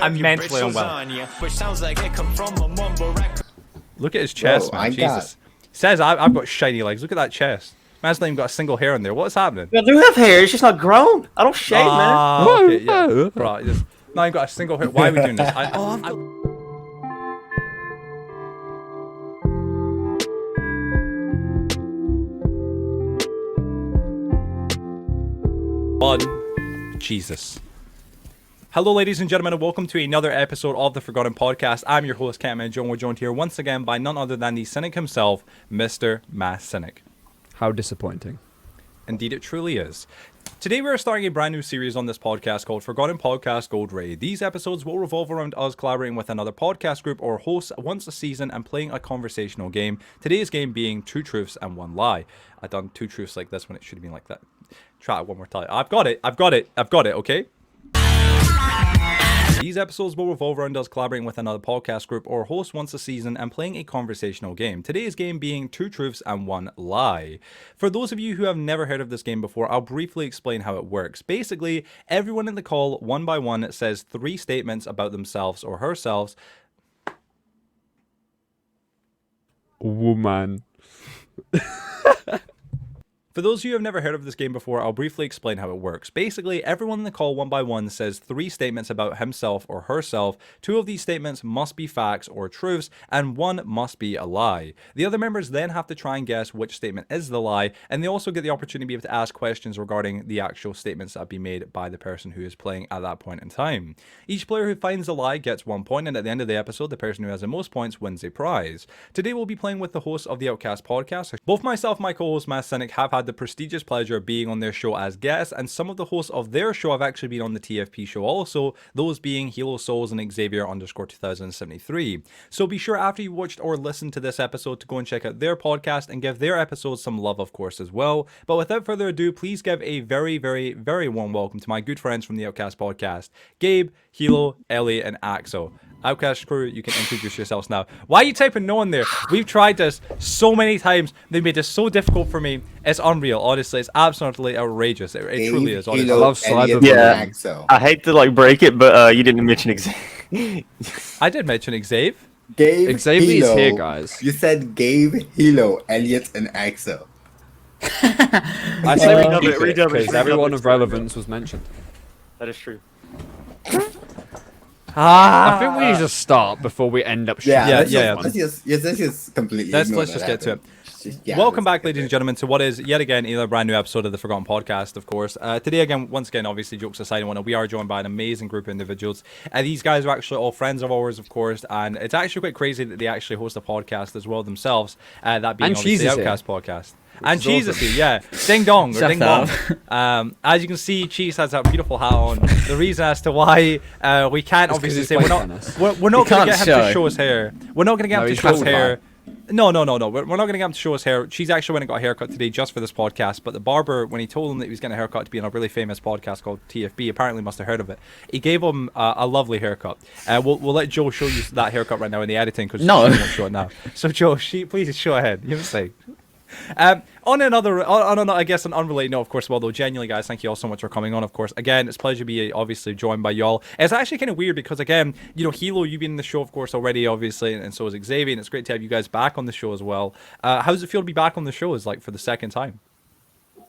I'm mentally unwell. Look at his chest, man. Jesus. Says I've got shiny legs. Look at that chest. Man's not even got a single hair on there. What's happening? I do have hair. It's just not grown. I don't shave, man. Okay, yeah. Bro, just not even got a single hair. Why are we doing this? Jesus. Hello, ladies and gentlemen, and welcome to another episode of the Forgotten Podcast. I'm your host, Catman Joe, and we're joined here once again by none other than the cynic himself, Mr. Mass Cynic. How disappointing. Indeed, it truly is. Today, we are starting a brand new series on this podcast called Forgotten Podcast Gold Ray. These episodes will revolve around us collaborating with another podcast group or host once a season and playing a conversational game. Today's game being Two Truths and One Lie. I've done two truths like this when it should have been like that. Try it one more time. I've got it, okay? These episodes will revolve around us collaborating with another podcast group or host once a season and playing a conversational game. Today's game being Two Truths and One Lie. For those of you who have never heard of this game before, I'll briefly explain how it works. Basically, everyone in the call, one by one, says three statements about themselves or herself. Woman. For those of you who have never heard of this game before, I'll briefly explain how it works. Basically, everyone in the call one by one says three statements about himself or herself. Two of these statements must be facts or truths, and one must be a lie. The other members then have to try and guess which statement is the lie, and they also get the opportunity to be able to ask questions regarding the actual statements that have been made by the person who is playing at that point in time. Each player who finds the lie gets 1 point, and at the end of the episode, the person who has the most points wins a prize. Today, we'll be playing with the hosts of the Outkast Podcast. Both myself and my co-host, Mass Cynic, have had the prestigious pleasure of being on their show as guests, and some of the hosts of their show have actually been on the TFP show also, those being Hilo Souls and Xavier_2073. So be sure after you watched or listened to this episode to go and check out their podcast and give their episodes some love, of course, as well. But without further ado, please give a very, very, very warm welcome to my good friends from the Outkast Podcast, Gabe, Hilo, Ellie, and Axel. Outkast crew, you can introduce yourselves now. Why are you typing no in there? We've tried this so many times. They made this so difficult for me. It's unreal. Honestly, it's absolutely outrageous. It truly is. Honestly. I love cyber. Yeah, I hate to break it, but you didn't mention Xavier. I did mention Xavier. Xavier's here, guys. You said Gabe, Hilo, Elliot, and Axel. I say redub it because everyone of relevance was mentioned. That is true. I think we need to start before we end up. Let's just completely. Let's just get to it. Welcome back, ladies and gentlemen, to what is yet again another brand new episode of the Forgotten Podcast, of course. Today, again, once again, obviously, jokes aside, we are joined by an amazing group of individuals. These guys are actually all friends of ours, of course, and it's actually quite crazy that they actually host a podcast as well themselves. That being obviously the Outkast Podcast. And Cheese is here, yeah. Ding dong, or ding dong. As you can see, Cheese has that beautiful hat on. The reason as to why we can't obviously say we're not going to get him to show his hair. We're not going to get him to show his hair. No. We're not going to get him to show his hair. Cheese actually went and got a haircut today just for this podcast. But the barber, when he told him that he was getting a haircut to be on a really famous podcast called TFB, apparently must have heard of it. He gave him a lovely haircut. We'll let Joe show you that haircut right now in the editing because she won't show it now. So Joe, please show ahead. You have a say. On an unrelated note, of course, well, though, genuinely, guys, thank you all so much for coming on, of course. Again, it's a pleasure to be obviously joined by y'all. It's actually kind of weird because, again, Hilo, you've been in the show, of course, already, obviously, and so is Xavier, and it's great to have you guys back on the show as well. How does it feel to be back on the show for the second time?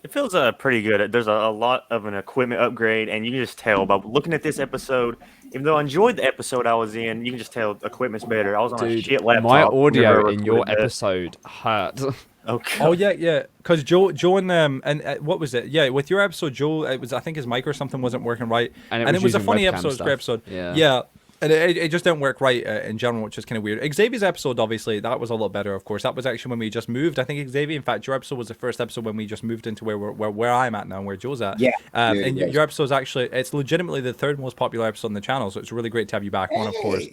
It feels pretty good. There's a lot of an equipment upgrade, and you can just tell by looking at this episode. Even though I enjoyed the episode I was in, you can just tell the equipment's better. I was on a shit laptop. My audio in your episode hurt. Okay. Oh yeah, because Joe and what was it? Yeah, with your episode, Joe, it was I think his mic or something wasn't working right, and it was a funny episode, great episode. Yeah. And it just didn't work right in general, which is kind of weird. Xavier's episode, obviously, that was a lot better, of course. That was actually when we just moved. I think Xavier, in fact, your episode was the first episode when we just moved into where I'm at now and where Joe's at. Yeah. And your episode's actually, it's legitimately the third most popular episode on the channel, so it's really great to have you back on, of course.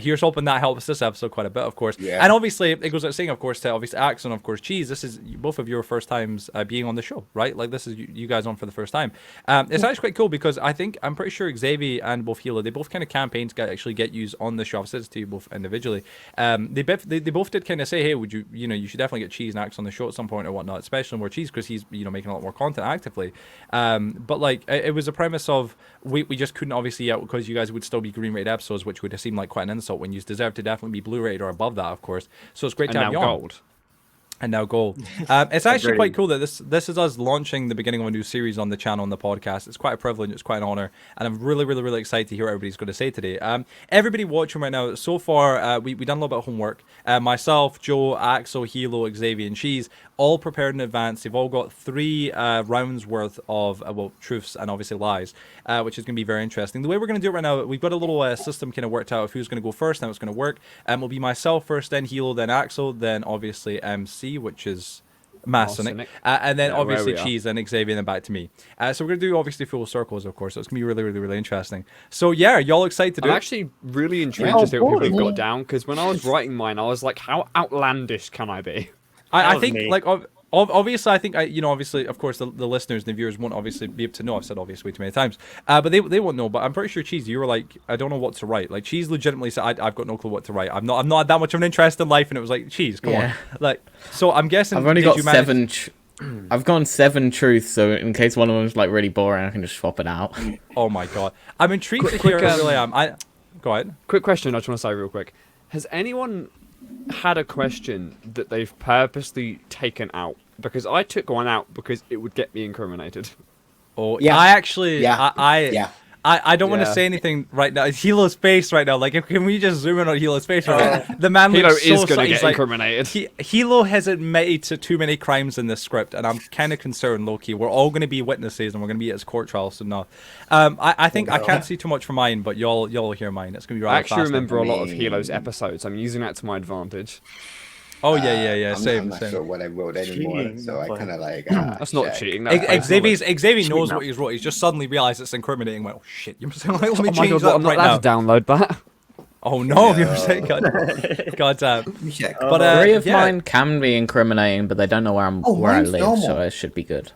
Here's hoping that helps this episode quite a bit, of course. Yeah. And obviously, it goes without saying, of course, to obviously Axe and of course Cheese. This is both of your first times being on the show, right? Like this is you guys on for the first time. It's actually quite cool because I'm pretty sure Xavier and both Hilo, they both kind of campaigned to actually get used on the show. I've said this to you both individually. They both did kind of say, hey, you should definitely get Cheese and Axe on the show at some point or whatnot, especially more Cheese because he's making a lot more content actively. But like it was a premise of we just couldn't obviously yet because you guys would still be green rated episodes, which would have seemed like quite an insult when you deserve to definitely be blue rated or above that, of course. So it's great to have you on. Gold. And now gold. It's actually quite cool that this is us launching the beginning of a new series on the channel and the podcast. It's quite a privilege. It's quite an honor, and I'm really, really, really excited to hear what everybody's going to say today. Everybody watching right now, so far, we done a little bit of homework. Myself, Joe, Axel, Hilo, Xavier, and Cheese all prepared in advance. They've all got 3 rounds worth of truths and obviously lies, which is going to be very interesting. The way we're going to do it right now, we've got a little system kind of worked out of who's going to go first and how it's going to work. It'll be myself first, then Hilo, then Axel, then obviously MC, which is Masonic, and then obviously Cheese and Xavier, and then back to me. So we're going to do obviously full circles, of course. So it's going to be really, really, really interesting. So yeah, y'all excited to do I'm it? actually really intrigued to see what people have got down, because when I was writing mine, I was like, how outlandish can I be? I think like obviously I think obviously of course the listeners and the viewers won't obviously be able to know. I've said obviously way too many times, but they won't know. But I'm pretty sure Cheese, you were like, I don't know what to write. Like Cheese legitimately said, I've got no clue what to write. I'm not that much of an interest in life, and it was like, Cheese, come on. Like, so I'm guessing I've only got 7. I've gone 7 truths, so in case one of them's like really boring, I can just swap it out. Oh my god, I'm intrigued to hear. I really am. Go ahead. Quick question, I just want to say real quick: has anyone had a question that they've purposely taken out? Because I took one out because it would get me incriminated. Oh yeah, I actually Yeah. I don't want to say anything right now. Hilo's face right now. Like, can we just zoom in on Hilo's face right now? The man Hilo looks so is going to get like, incriminated. Hilo has admitted to too many crimes in this script, and I'm kind of concerned, low-key. We're all going to be witnesses, and we're going to be at his court trial, so no. I think I can't see too much for mine, but y'all will hear mine. It's going to be rather I actually remember a lot of I mean- Hilo's episodes. I'm using that to my advantage. Oh yeah. I'm not sure what I wrote anymore, Cheating, so I but- kind of like. That's not check. cheating. That's Xavier knows now. what he's wrote. He's just suddenly realised it's incriminating. Went, oh shit! You're saying, let me Oh my change god, that I'm not right allowed now. to download that. Oh no! No. You're saying, God Check. But 3 of yeah. mine can be incriminating, but they don't know where I mine's live, normal. so it should be good.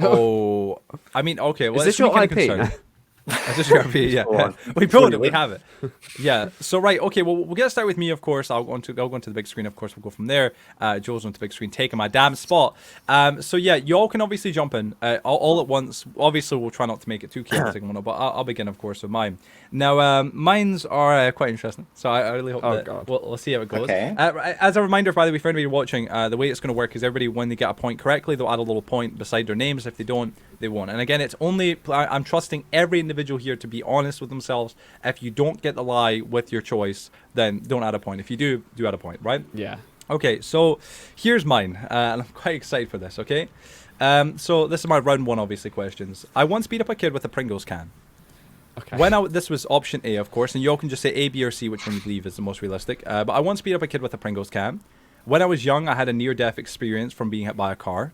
Oh, I mean, okay. Well, Is this it's your kinda IP? concerned. Is this your IP? Yeah. Go on. We built it. We have it. Yeah. So right. Okay. Well, we'll get started with me. Of course, I'll go into the big screen. Of course, we'll go from there. Joe's on the big screen, taking my damn spot. So yeah, y'all can obviously jump in all at once. Obviously, we'll try not to make it too chaotic and whatnot, but I'll begin, of course, with mine. Now, mines are quite interesting. So I really hope that God. we'll see how it goes. Okay. As a reminder, by the way, for anybody watching, the way it's going to work is everybody, when they get a point correctly, they'll add a little point beside their names. If they don't, they won't. And again, it's only I'm trusting every individual here to be honest with themselves. If you don't get the lie with your choice, then don't add a point. If you do add a point, right? Yeah. Okay, so here's mine, and I'm quite excited for this, okay? So this is my round 1, obviously, questions. I once beat up a kid with a Pringles can. Okay. This was option A, of course, and y'all can just say A, B, or C, which one you believe is the most realistic. But I once beat up a kid with a Pringles can. When I was young, I had a near-death experience from being hit by a car.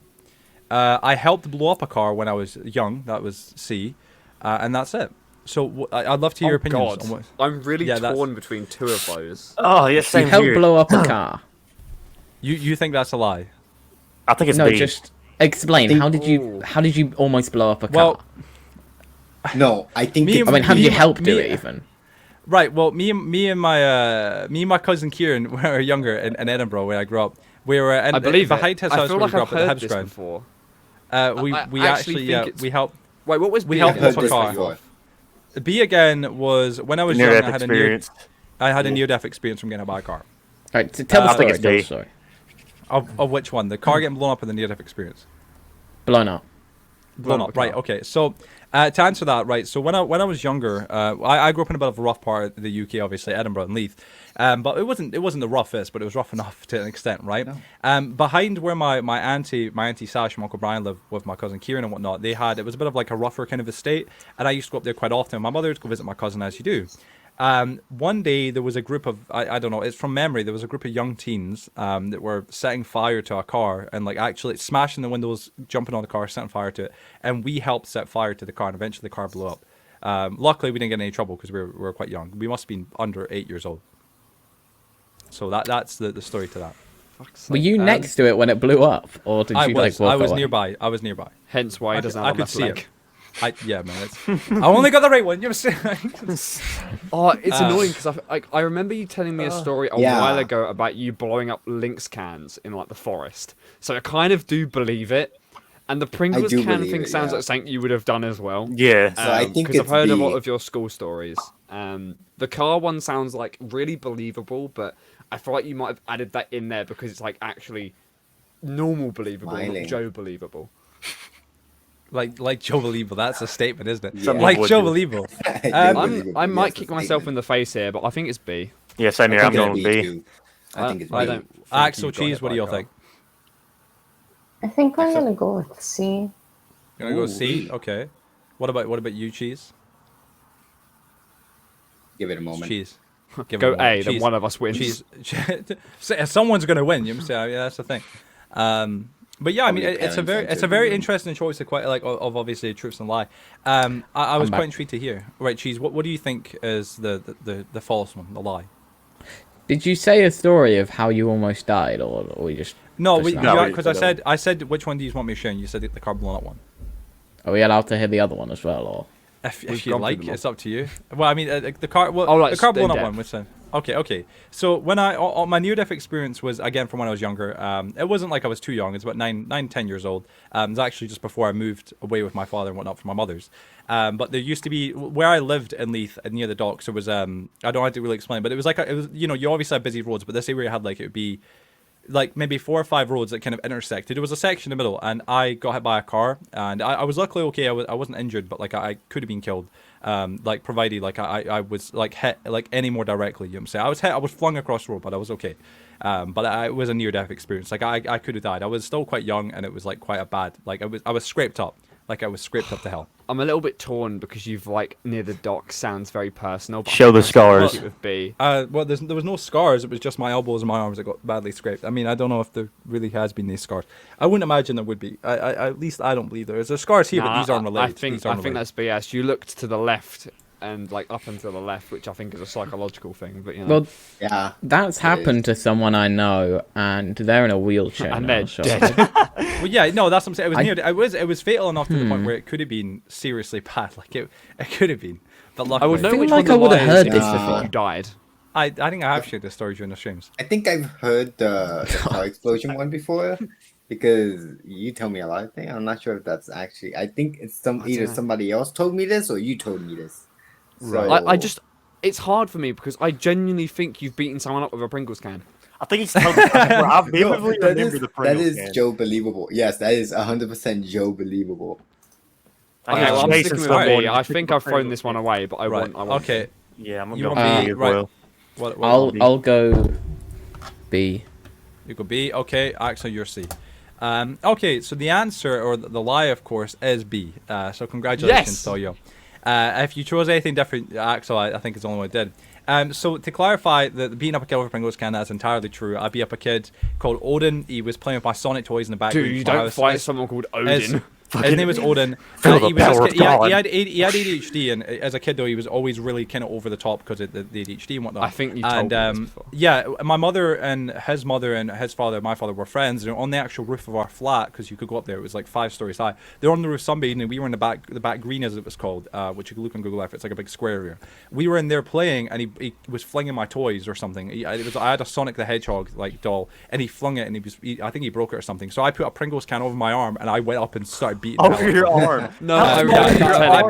I helped blow up a car when I was young. That was C. And that's it. So I'd love to hear your opinions. God. On what... I'm really Yeah, that's- torn between 2 of those. Oh, yeah, You same helped here. blow up a car. You think that's a lie? I think it's No, B. just explain. How did you almost blow up a car? Well, No, I think Me it's and- I mean, how did you me- help do me- it even? Right. Well, me and my cousin Kieran, when we were younger in Edinburgh, where I grew up, we were I believe it. behind his I house feel where we like grew I've up at the heard Hibs this ground. before. We I actually think it's- we helped. Wait, what was We B helped again? blow up a car. before. B again was when I was young. Near-death I had experience. a near-death experience from getting hit by a car. Right, tell the I think story. it's Tell the D. story. Of which one? The car getting blown up or the near-death experience? Blown up. Blown up. Right. Okay. So to answer that, right. So when I was younger, I grew up in a bit of a rough part of the UK, obviously Edinburgh and Leith, but it wasn't the roughest, but it was rough enough to an extent, right? No. Behind where my auntie Sash and Uncle Brian lived with my cousin Kieran and whatnot, it was a bit of like a rougher kind of estate, and I used to go up there quite often. My mother would go visit my cousin, as you do. One day there was a group of I don't know, it's from memory, there was a group of young teens that were setting fire to a car and like actually smashing the windows, jumping on the car, setting fire to it, and we helped set fire to the car, and eventually the car blew up. Luckily, we didn't get in any trouble because we were quite young. We must have been under 8 years old. So that's the story to that. Were you next to it when it blew up, or did you like walk I was away? nearby. I was nearby. Hence why he doesn't have I a could left see leg. it. Yeah, man. I only got the right one. You know what I'm saying? Oh, it's annoying because I remember you telling me a story a while ago about you blowing up Lynx cans in like the forest. So I kind of do believe it. And the Pringles do can believe thing it, sounds yeah. like something you would have done as well. Yeah. So I think because I've heard a lot B. of your school stories. The car one sounds like really believable, but I feel like you might have added that in there because it's like actually normal believable, Smiling. not Joe believable. Like Joe Believable. That's a statement, isn't it? Yeah. Like Would Joe do. Believable. I might kick myself in the face here, but I think it's B. Yeah, same here. I'm going with B. Too. I think it's B. I don't. think Axel, you've got hit Cheese, what by do a y'all car. think? I think I'm gonna go with C. Gonna go Ooh, C? really? Okay. What about you, Cheese? Give it a moment. Cheese. Give Go it a moment. A, then Cheese. one of us wins. Cheese. Someone's gonna win. You know what I'm saying? Yeah, that's the thing. But yeah, I mean, Probably it's a parents and very children. interesting choice of quite like of obviously truths and lie. I was back. quite intrigued to hear. Right, Cheese. What do you think is the false one, the lie? Did you say a story of how you almost died, or we just? No, Just because no. I said which one do you want me to share? And you said the car blown up one. Are we allowed to hear the other one as well, or? If We've you gone through like, them all. it's up to you. Well, I mean, the car. Well, Oh, like the car blown in up depth. one. Which okay. So when my near-death experience was again from when I was younger. It wasn't like I was too young. It's about 10 years old. It was actually just before I moved away with my father and whatnot from my mother's. But there used to be where I lived in Leith near the docks. There was I don't have to really explain, but it was like it was you obviously have busy roads, but this area had like it would be like maybe 4 or 5 roads that kind of intersected. There was a section in the middle, and I got hit by a car, and I was luckily okay. I wasn't injured, but like I could have been killed. Like provided like I was like hit like any more directly. You know what I'm saying? I was hit. I was flung across the road, but I was okay. But it was a near-death experience. Like I could have died. I was still quite young, and it was like quite a bad. Like I was scraped up. Like I was scraped up to hell. I'm a little bit torn because you've like near the dock sounds very personal. But Show the scars. It would be. Well, there was no scars. It was just my elbows and my arms that got badly scraped. I mean, I don't know if there really has been these scars. I wouldn't imagine there would be. At least I don't believe there is. There's scars here, but these aren't related. I think These aren't related. that's BS. You looked to the left and like up and to the left, which I think is a psychological thing. But you know, Well, Yeah. that's happened to someone I know, and they're in a wheelchair and now. they're so- dead. Well, yeah, no, that's what I'm saying. It was I- near. It was fatal enough to the point where it could have been seriously bad. Like it could have been. But I luckily, would know feel which like one I the would've lie heard is this if before. you died. I think I have shared this story during the streams. I think I've heard the car explosion one before because you tell me a lot of things. I'm not sure if that's actually. I think it's either somebody else told me this or you told me this. So, I just, it's hard for me because I genuinely think you've beaten someone up with a Pringles can. I think he's told I vividly that remember is, the that Pringles is can. Joe believable. Yes, that is 100% Joe believable. I Okay, think well, I'm Jason's sticking with the B. one I who's think the I've thrown Pringles this one can. away, but I Right. want. Okay. Yeah, I'm gonna You go want B B, as right. well. I'll go B. You go B. Okay, Axel, you're C. Okay, so the answer or the lie, of course, is B. So congratulations Yes! to you. If you chose anything different, Axel, I think is the only one that did. So to clarify, the beating up a kid with a Pringles can, that's entirely true. I beat up a kid called Odin. He was playing with my Sonic toys in the back. Dude, room you of my don't house. fight His- someone called his- Odin. His name was Odin. Feel the He was power this of kid, he God. he had ADHD, and as a kid though, he was always really kind of over the top because of the ADHD and whatnot. I think you told me this before. Yeah, my mother and his father, my father were friends. They're on the actual roof of our flat because you could go up there. It was like 5 stories high. They're on the roof sunbathing, and we were in the back green as it was called, which you can look on Google Earth. It's like a big square area. We were in there playing, and he was flinging my toys or something. I had a Sonic the Hedgehog like doll, and he flung it, and I think he broke it or something. So I put a Pringles can over my arm, and I went up and started beating. the hell Over out of your him. arm. No, Yeah,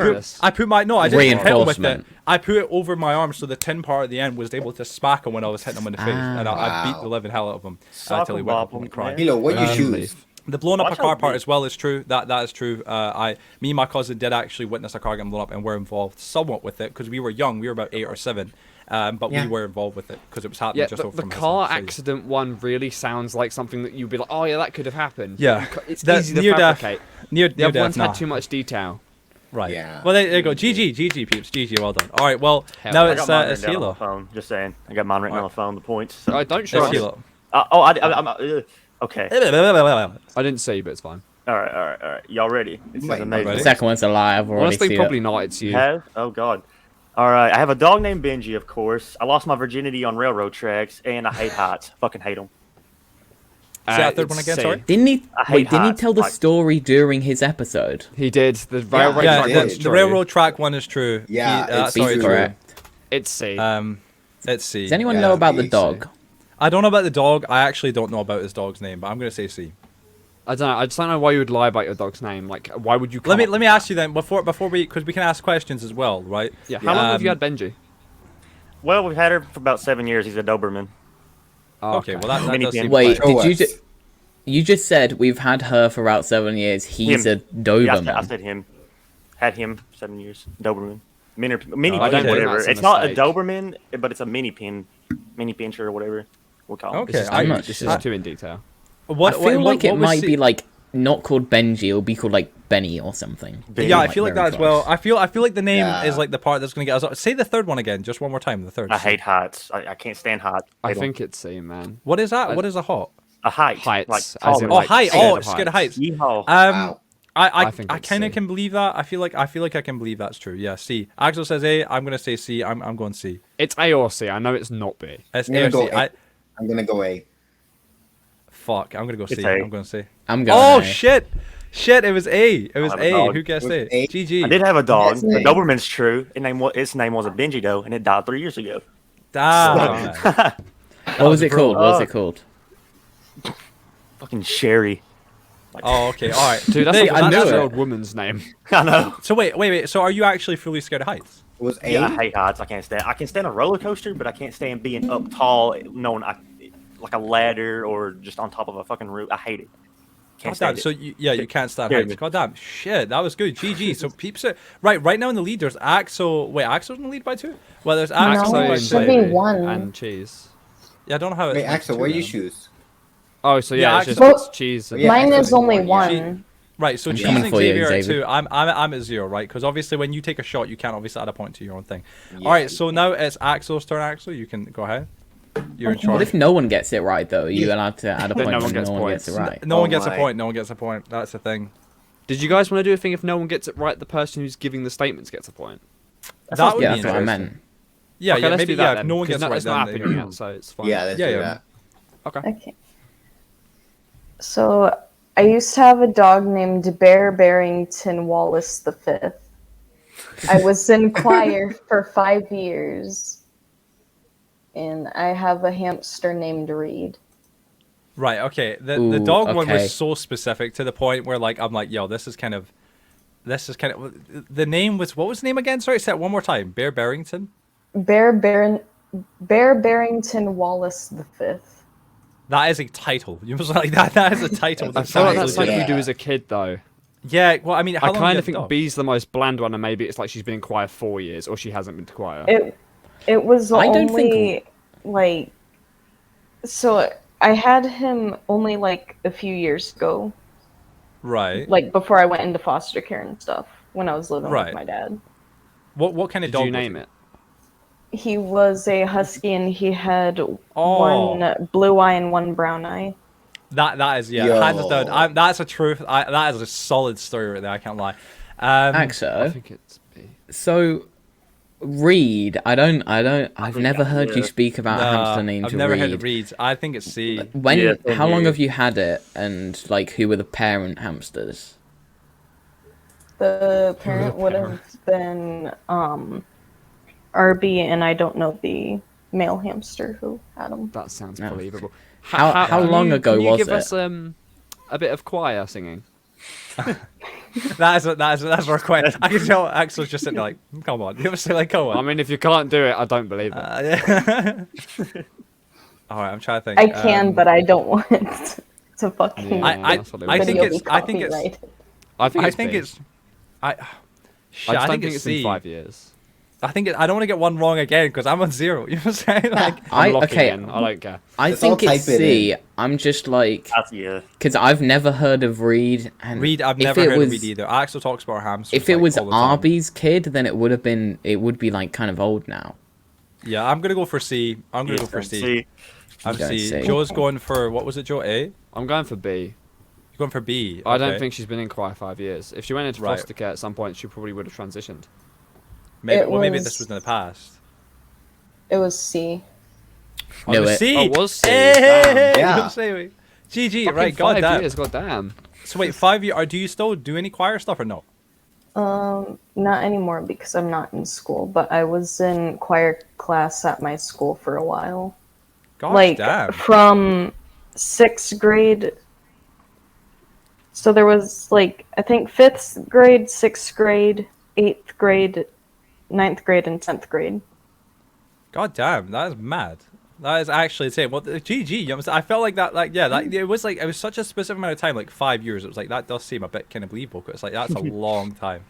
I I put my no, I didn't hit him with it. Reinforcement. I put it over my arm so the tin part at the end was able to smack him when I was hitting him in the face, and I beat Wow. the living hell out of him Sock until he him went up, up and man. cried. You know what you choose. Leaf. The blown up Watch a car out, part mate. as well is true. That is true. Me and my cousin did actually witness a car getting blown up, and were involved somewhat with it because we were young. We were about 8 or 7, but Yeah. we were involved with it because it was happening Yeah, just over the from his car house. So, accident one really sounds like something that you'd be like, oh yeah, that could have happened. Yeah. It's That easy to near death- fabricate. Near The other death, ones nah. had too much detail. Right. Yeah. Well, there you go. GG peeps. GG. Well done. All right. Well, Hell now yeah. I it's got mine it's written down on Hilo. the phone. Just saying. I got mine written on the phone. The points. So. I don't It's show us. Hilo. I'm okay. I didn't see, but it's fine. All right. Y'all ready? This is Wait, amazing. The ready? second one's a lie. I've already Honestly, seen probably it. not. It's you. Have? Oh God. All right. I have a dog named Benji, of course. I lost my virginity on railroad tracks, and I hate heights. Fucking hate them. Say that third one It's again, C. sorry? Didn't he? I hate Wait, didn't he heights, tell the like- story during his episode? He did. The railroad Yeah, track he one's did. The true. railroad track one is true. Yeah, that's it's sorry, true. correct. It's C. Let's see. Does anyone Yeah, know about the B, dog? I don't know about the dog. I actually don't know about his dog's name, but I'm gonna say C. I don't know. I just don't know why you would lie about your dog's name. Like, why would you? Let me come up with ask you then before we, because we can ask questions as well, right? that? Yeah. How long have you Um, had Benji? Well, we've had her for about 7 years. He's a Doberman. Oh, Okay, well that Mini does pin. seem Wait, fine. Show did you us. you just said we've had her for about 7 years. He's Him. a Yeah, Doberman. I said him. Had him 7 years. Doberman. Mini I pin, don't think whatever. that's a It's not a mistake. Doberman, but it's a mini pincher or whatever we'll call it. Okay, This is I'm too, not this sure. is too in detail. What, I feel like it was might C? be like not called Benji. It'll be called like Benny or something. Benny. Yeah, I Like, feel like very that as well. close. I feel like the name Yeah. is like the part that's gonna get us. Say the third one again, just one more time. The third. I hate heights. I can't stand heights. I Hate 'em. think it's C, man. What is that? What is a hot? a height. Heights, Like, as taller. in, Oh, like, height. scared Oh, of scared of heights. heights. Yeehaw. Wow. I I think it's kind of C. can believe that. I feel like I can believe that's true. Yeah, C. Axel says A. I'm gonna say C. I'm going C. It's A or C. I know it's not B. It's I'm A gonna or go C. A. I'm gonna go A. Fuck. I'm gonna go C. It's A. I'm going C. I'm going. Oh A. shit! Shit! It was A. It was have a A. dog. Who guessed It was A? A. GG. I did have a dog. That's The me. Doberman's true. Its name was a Benji though, and it died 3 years ago. Damn. What was it called? What was Oh. it called? Fucking Sherry. Like, Oh, okay. All right. Dude, that's There- a I knew that's it. an old woman's name. I know. So wait. So are you actually fully scared of heights? It was A. Yeah, I hate heights. I can't stand. I can stand a roller coaster, but I can't stand being up tall, knowing like a ladder or just on top of a fucking roof. I hate it. Can't God damn. stand So it. you can't stand Scared heights. me. God damn. Shit, that was good. GG. So peeps are right now in the lead. There's Axel. Wait, Axel's in the lead by 2. Well, there's Axel. No, by it and should two. be 1. And cheese. Yeah, I don't know how. Wait, it's Axel, two what do you then. choose? Oh, so Yeah, yeah, it's actually- just Well, it's cheese. And yeah, Mine Axel is is only one, yeah. 1. Right, so I'm Cheese coming and for you, Xavier are at Xavier. 2. I'm at 0, right? Because obviously when you take a shot, you can't obviously add a point to your own thing. Yeah, All right, so now it's Axel's turn. Axel, you can go ahead. You're in Okay. What charge. if no one gets it right though? Are you allowed to add a Then point no one when gets no one gets it points. right? No Oh one gets a my. point. No one gets a point. That's the thing. Did you guys want to do a thing if no one gets it right, the person who's giving the statements gets a point? That would Yeah, be that's what I interesting. meant. Yeah, Okay, yeah, let's maybe do that yeah. If then, no one 'cause gets it right, it's not then happening yet, so it's fine. Yeah, let's Yeah, do yeah. that. Okay. Okay. So I used to have a dog named Bear Barrington Wallace V. I was in choir for 5 years. And I have a hamster named Reed. Right. Okay. The Ooh, dog one okay. was so specific to the point where like I'm like, yo, this is kind of. The name was what was the name again? Sorry, say it one more time. Bear Barrington. Bear Barrington Wallace V. That is a title. You must like that. That is a title. I that feel like sounds that's something legit. we do as a kid, though. Yeah. Well, I mean, how I long kind have of you think had the dog? B's the most bland one, and maybe it's like she's been in choir 4 years, or she hasn't been to choir. It was I don't only think- like so I had him only like a few years ago, Right. like before I went into foster care and stuff when I was living Right. with my dad. What kind of Did dog? you was name he? it? He was a husky and he had Oh. one blue eye and one brown eye. That is Yo. hands down. That's a truth. That is a solid story right there. I can't lie. I Axel, think it's B. so Reed, I've never heard you yeah. speak about a hamster named I've never Reed. heard of Reeds. I think it's C. When? Yeah, same How long here. have you had it? And like, who were the parent hamsters? The parent would have been RB, and I don't know the male hamster who had him. That sounds No. believable. How can long you- ago can you was give it? us a bit of choir singing? That's a request. I can tell Axel's just sitting there like, come on. You ever say like, come on? I mean, if you can't do it, I don't believe it. Yeah. All right, I'm trying to think. I can, but I don't want to fucking. Yeah, I that's what it I was. think video it's be I think it's copyrighted. I think I it's think B. it's I. Shit, I I just don't think think it's it's in C. 5 years. I think I don't want to get one wrong again because I'm on 0. You know what I'm saying? Like, I'm locking okay. in. I don't care. I Let's think all it's type it C. in. I'm just like, Yeah. because I've never heard of Reed. And Reed, I've if never it heard was, of Reed either. Axel talks about hamsters. If it like, was all the time. Arby's kid, then it would be like kind of old now. Yeah, I'm gonna go for C. I'm gonna go for C. See, I'm Going C. C. Joe's going for what was it, Joe? A. You I'm going for B. going for B. I don't Okay. think she's been in quite 5 years. If she went into Right. foster care at some point, she probably would have transitioned. Maybe, It maybe was- this was in the past. It was C. Oh, Knew it was it. C. Oh, it was C. Hey, Damn. Yeah. I'm saying. GG, Fucking right? 5 Goddamn. years, goddamn. So wait, 5 years. Do you still do any choir stuff or no? Not anymore because I'm not in school, but I was in choir class at my school for a while. Gosh Like damn. from 6th grade. So there was like I think 5th grade, 6th grade, 8th grade, 9th grade, and 10th grade. God damn, that is mad. That is actually insane. Well, GG. You know what I'm saying? I felt like that. Like, yeah, that it was such a specific amount of time, like 5 years. It was like that does seem a bit kind of believable. Cause it's like that's a long time.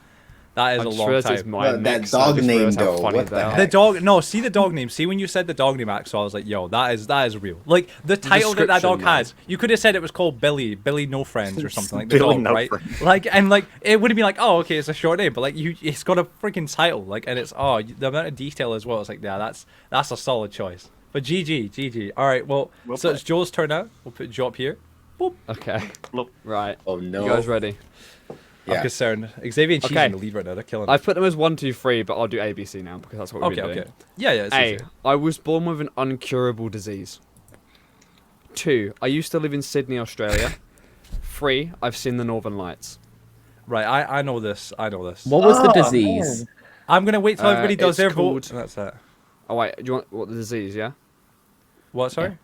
That is I a just long realised it's time. my That next. dog I just name, realised how though, funny what they the are. heck? The dog. No, see the dog name. See when you said the dog name, Max. So I was like, yo, that is real. Like the title that dog description, man. has. You could have said it was called Billy No Friends or something like the Billy dog, No right? Friends. Like and like it would have been like, oh, okay, it's a short name, but like it's got a freaking title. Like and it's the amount of detail as well. It's like, yeah, that's a solid choice. But GG. All right, well, Well so played. it's Joel's turn now. We'll put Joe up here. Boop. Okay. Look. Right. Oh no. You guys ready? I'm Yeah. concerned. Xavier and Cheese Okay. in the lead right now. They're killing it. I've put them as 1, 2, 3, but I'll do A, B, C now because that's what we've Okay, been doing. okay. Yeah, it's A. easier. I was born with an uncurable disease. 2. I used to live in Sydney, Australia. 3. I've seen the Northern Lights. Right, I know this. I know this. What was the Oh, disease? I'm gonna wait till everybody does it's their called- vote. And that's it. Oh wait, do you want what the disease? Yeah. What? Sorry.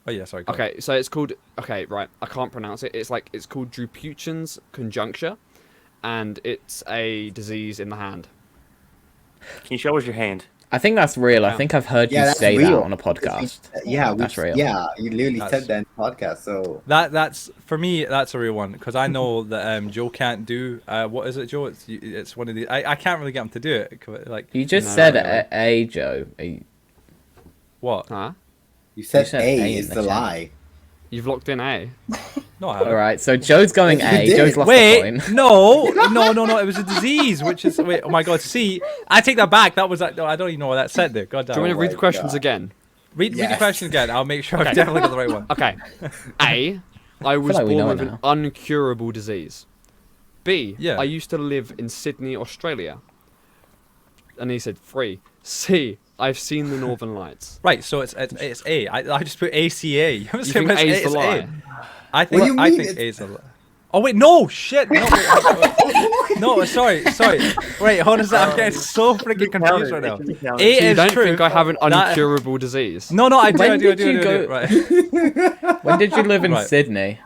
Oh yeah, sorry. go on. Okay, so it's called. Okay, right. I can't pronounce it. It's called Dupuytren's conjuncture, and it's a disease in the hand. Can you show us your hand? I think that's real. I Yeah. think I've heard Yeah, you that's say real. that on a podcast. Yeah, That's real. Yeah, you literally That's- said that in the podcast. So That's for me. That's a real one because I know that Joe can't do. What is it, Joe? It's one of the. I can't really get him to do it. Like You just No, said not really. A, Joe. what? Huh? you said, said A A in is the the chat. lie. You've locked in A. No, I haven't. All right, so Joe's going Yes, you A. did. Joe's lost the Wait, point. no. It was a disease, which is wait. Oh my God. See, I take that back. That was. No, I don't even know what that said there. God Do damn. you want me to read my the questions God. again? Read the Yes. question again. I'll make sure I've Okay. definitely got the right one. Okay. A. I was like we born know with it an uncurable disease. B. Yeah. I used to live in Sydney, Australia. And he said 3. C. I've seen the Northern Lights. Right. So it's A. I just put ACA. You You think A is the lie? I think What do you I mean think it's- A is the lie. Oh wait, no shit. No, wait, no, sorry. Wait, hold on a second. I'm getting so freaking confused right now. A So you is don't true. think I have an That- uncurable disease? No, I do. When I do. did you go- Right. When did you live in Right. Sydney?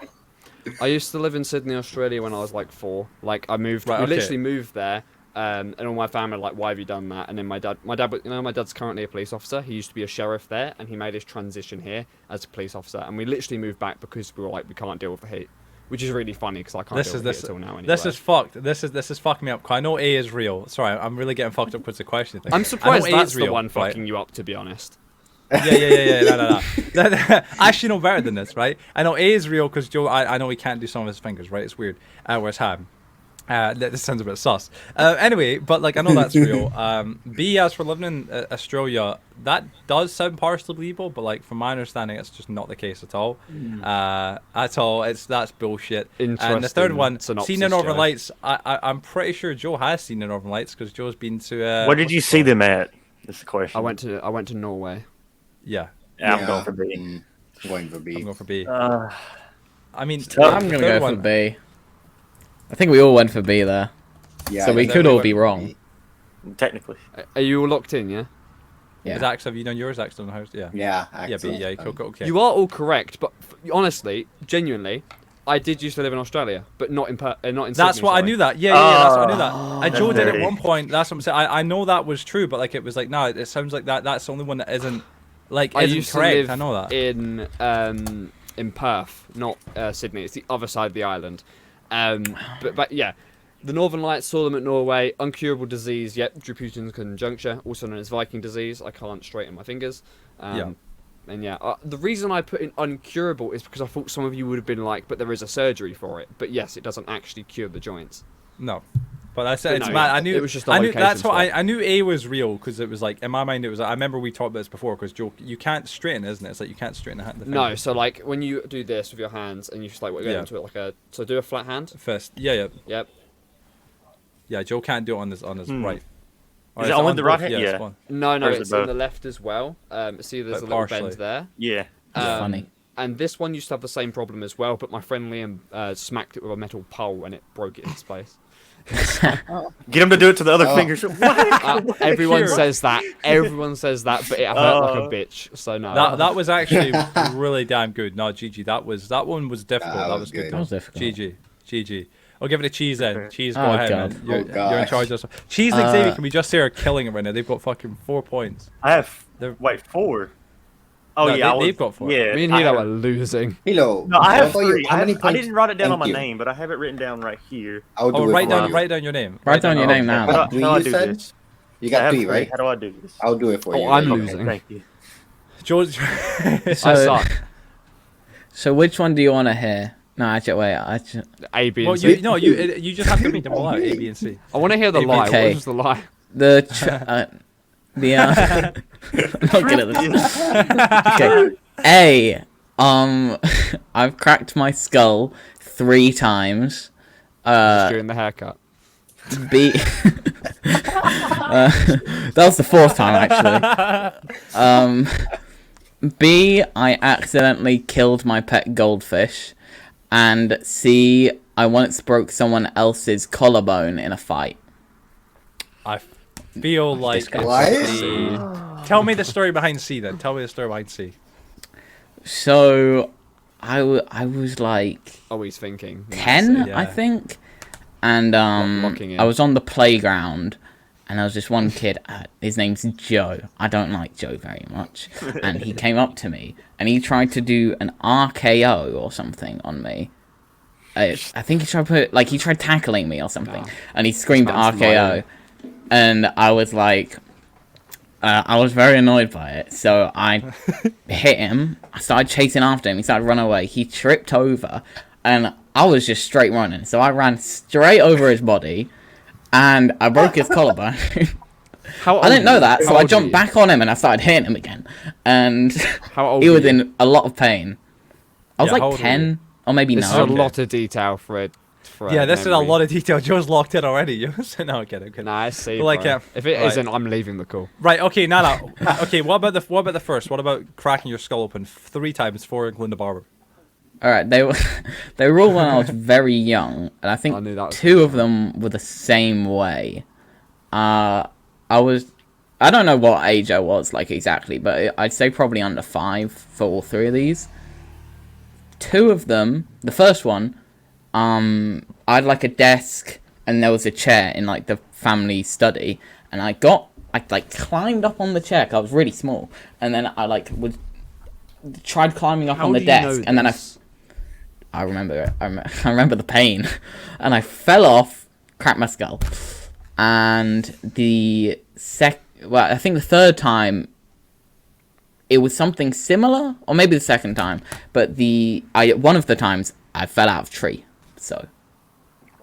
I used to live in Sydney, Australia when I was like 4. Like I moved, Right, we okay. literally moved there, and all my family were like, "Why have you done that?" And then my dad, my dad's currently a police officer. He used to be a sheriff there, and he made his transition here as a police officer. And we literally moved back because we were like, we can't deal with the heat, which is really funny because I can't This deal is with this. the heat until now. Anyway. This is fucked. This is fucking me up. 'Cause I know A is real. Sorry, I'm really getting fucked up because the question thing. I'm surprised I know A that's is the real, one right? fucking you up, to be honest. Yeah. No. I actually know better than this, right? I know A is real because Joe. I know he can't do some of his fingers, right? It's weird. Whereas Ham. This sounds a bit sus. Anyway, but like I know that's real. B, as for living in Australia, that does sound partially believable, but like from my understanding, it's just not the case at all. That's bullshit. And the third Interesting one, synopsis, seen the Northern Joe. Lights. I'm pretty sure Joe has seen the Northern Lights because Joe's been to. Where did you what's it see called? them at? That's the question. I went to Norway. Yeah, Yeah, I'm going for B. I'm going for B. I'm going for B. Uh, I mean, tough. I'm the gonna third go one, for B. I think we all went for B there. Yeah, So we I could all everyone- be wrong. technically. Are you all locked in? Yeah. Yeah. Zax, have you done yours? Zax done the house? Yeah. Yeah, Yeah, actually. B. Yeah, cool, okay. You are all correct, but honestly, genuinely, I did used to live in Australia, but not in not in That's Sydney, what I sorry. knew that. Yeah, that's what I knew that. Oh, And Joe that's did at dirty. one point. That's what I'm saying. I know that was true, but like it was like no, it sounds like that's the only one that isn't like I isn't used correct. to live I know that. in Perth, not Sydney. It's the other side of the island. But yeah, the Northern Lights, saw them at Norway. Uncurable disease, yep. Dupuytren's conjuncture, also known as Viking disease. I can't straighten my fingers. Yeah. And yeah, the reason I put in uncurable is because I thought some of you would have been like, but there is a surgery for it. But yes, it doesn't actually cure the joints. No. But I said it's no, mad. I knew it was just a I knew location that's what swap. I knew A was real because it was like in my mind it was. I remember we talked about this before because Joe, you can't straighten, isn't it? It's like you can't straighten the hand. No, so like when you do this with your hands and you just like go Yeah. into it like a so do a flat hand. Fist. Yeah. Yep. Joe can't do it on his right. Or Is it on the right both? hand? it's Yeah. one. No, Or is it it's in both? the left as well. See, there's But a little partially. bend there. Yeah. Funny. And this one used to have the same problem as well, but my friend Liam smacked it with a metal pole and it broke it in its place. Get him to do it to the other Oh. fingers. What? Everyone Sure. says that. Everyone says that, but it hurt like a bitch. So no. That was actually really damn good. No, GG. That one was difficult. That That was was good. good. That was difficult. GG. I'll give it a Cheese then. Cheese, go Oh, ahead, God. man. Oh, You're in gosh. charge of this. Cheese and Xavier can we just say are killing it right now. They've got fucking 4 points. I have. They're- Wait, 4. Oh No, yeah, they've got 4. Yeah. Me and I Hilo have- are losing. Hello. No, I have What about you? 3. How many I points? didn't write it down on Thank my you. name, but I have it written down right here. I'll do Oh, it write for down you. write down your name. Write down your name How now. do I- Do how do I you do said? this? You I got have 3, 3. right? How do I do this? I'll do it for you. I'm right? losing. Thank you. George. I So, suck. so which one do you want to hear? No, actually, wait. A, B, and Well, C. you just have to read them all out. A, B, and C. I want to hear the A, B, lie. okay. What was the lie? I'm not good at this. Okay. A. I've cracked my skull 3 times. Just during the haircut. B. That was the 4th time actually. B. I accidentally killed my pet goldfish, and C. I once broke someone else's collarbone in a fight. I feel like it's What? C. Tell me the story behind C then. Tell me the story behind C. So, I was like Oh, he's thinking. 10, Yeah. I think, and Locking in. I was on the playground, and there was this one kid. His name's Joe. I don't like Joe very much, and he came up to me and he tried to do an RKO or something on me. I think he tried tackling me or something, and he screamed Sounds RKO, and I was like. I was very annoyed by it, so I hit him. I started chasing after him. He started running away. He tripped over, and I was just straight running. So I ran straight over his body, and I broke his collarbone. How old I didn't were know you? that, so How I old were jumped you? back on him, and I started hitting him again. And How old he were was you? in a lot of pain. I was Yeah, how like old were you? 10, or maybe This is 9. a lot of detail for it. Yeah, this is a lot of detail. Joe's locked in already. So no, okay. Nah, I see. But, like, bro. yeah, If it right. not I'm leaving the call. Right. Okay. No. Okay. What about the first? What about cracking your skull open 3 times, 4 including the barber? Alright, they were all when I was very young, and I think I knew that was 2 of them were the same way. I don't know what age I was, like, exactly, but I'd say probably under 5 for all 3 of these. 2 of them, the first one, I had, like, a desk, and there was a chair in, like, the family study, and I climbed up on the chair, 'cause I was really small, and then I, like, tried climbing up How on the do you know desk, and then this? I remember it. I remember the pain, and I fell off, cracked my skull, and I think the 3rd time, it was something similar, or maybe the 2nd time, but one of the times I fell out of a tree, so.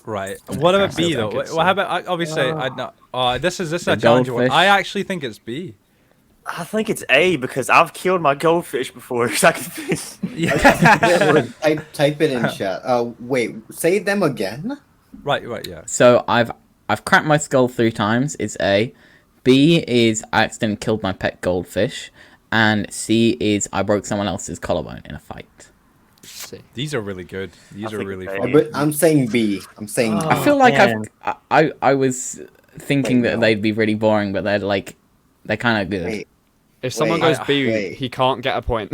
Right. What about B I though? think it's What about obviously? I know. This is a The challenging one. goldfish. I actually think it's B. I think it's A because I've killed my goldfish before. So I can fish. Yeah. Type it in chat. Wait, say them again. Right. Yeah. So I've cracked my skull 3 times, is A. B is I accidentally killed my pet goldfish. And C is I broke someone else's collarbone in a fight. These are really good. These are think really it's fun. A. But I'm saying B. I'm saying B. I feel like man. I was thinking Wait, that no. they'd be really boring, but they're kind of good. Wait, If someone Wait, goes B, wait. he can't get a point.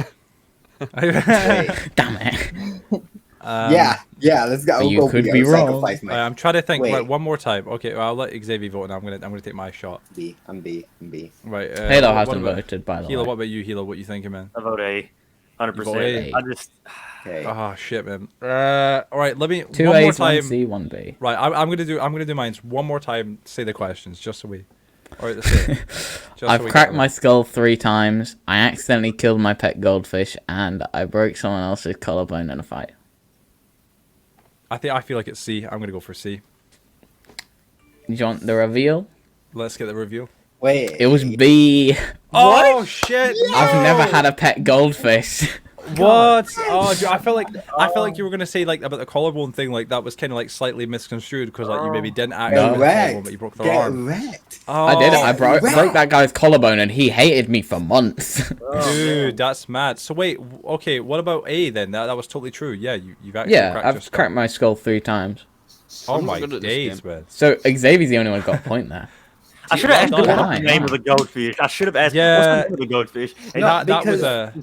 wait. Damn it. Yeah. Let's go. You Go could B. be I'll wrong. sacrifice my I'm trying to think. Wait. Right, one more time. Okay, well, I'll let Xavier vote, and I'm gonna take my shot. B. I'm B. Right. Halo what hasn't about- voted, by the Hilo, way. what about you, Hilo? What you thinking, man? I vote A. 100%. A. I just. Okay. Oh shit, man. All right, let me 2 one more A's, 1 time. C, 1 B. Right, I'm gonna do mine one more time. Say the questions, just so we. All right, let's say it. Just so I've we cracked get my skull 3 times. I accidentally killed my pet goldfish, and I broke someone else's collarbone in a fight. I feel like it's C. I'm gonna go for C. Do you want the reveal? Let's get the review. Wait. It was B. Oh shit! I've never had a pet goldfish. What? Oh, dude, I felt like you were gonna say like about the collarbone thing, like that was kind of like slightly misconstrued because like you maybe didn't actually have a collarbone, but you broke their arm. Wrecked. Oh, I did. I broke that guy's collarbone, and he hated me for months. dude, that's mad. So wait, okay, what about A then? That was totally true. Yeah, you've actually Yeah, cracked your I've skull. cracked my skull 3 times. Oh I'm not my good at this days, game. man. So Xavier's the only one who got a point there. I should have asked well done. what's the name of the goldfish. I should have asked Yeah. what's the name of the goldfish. And No, That was because- a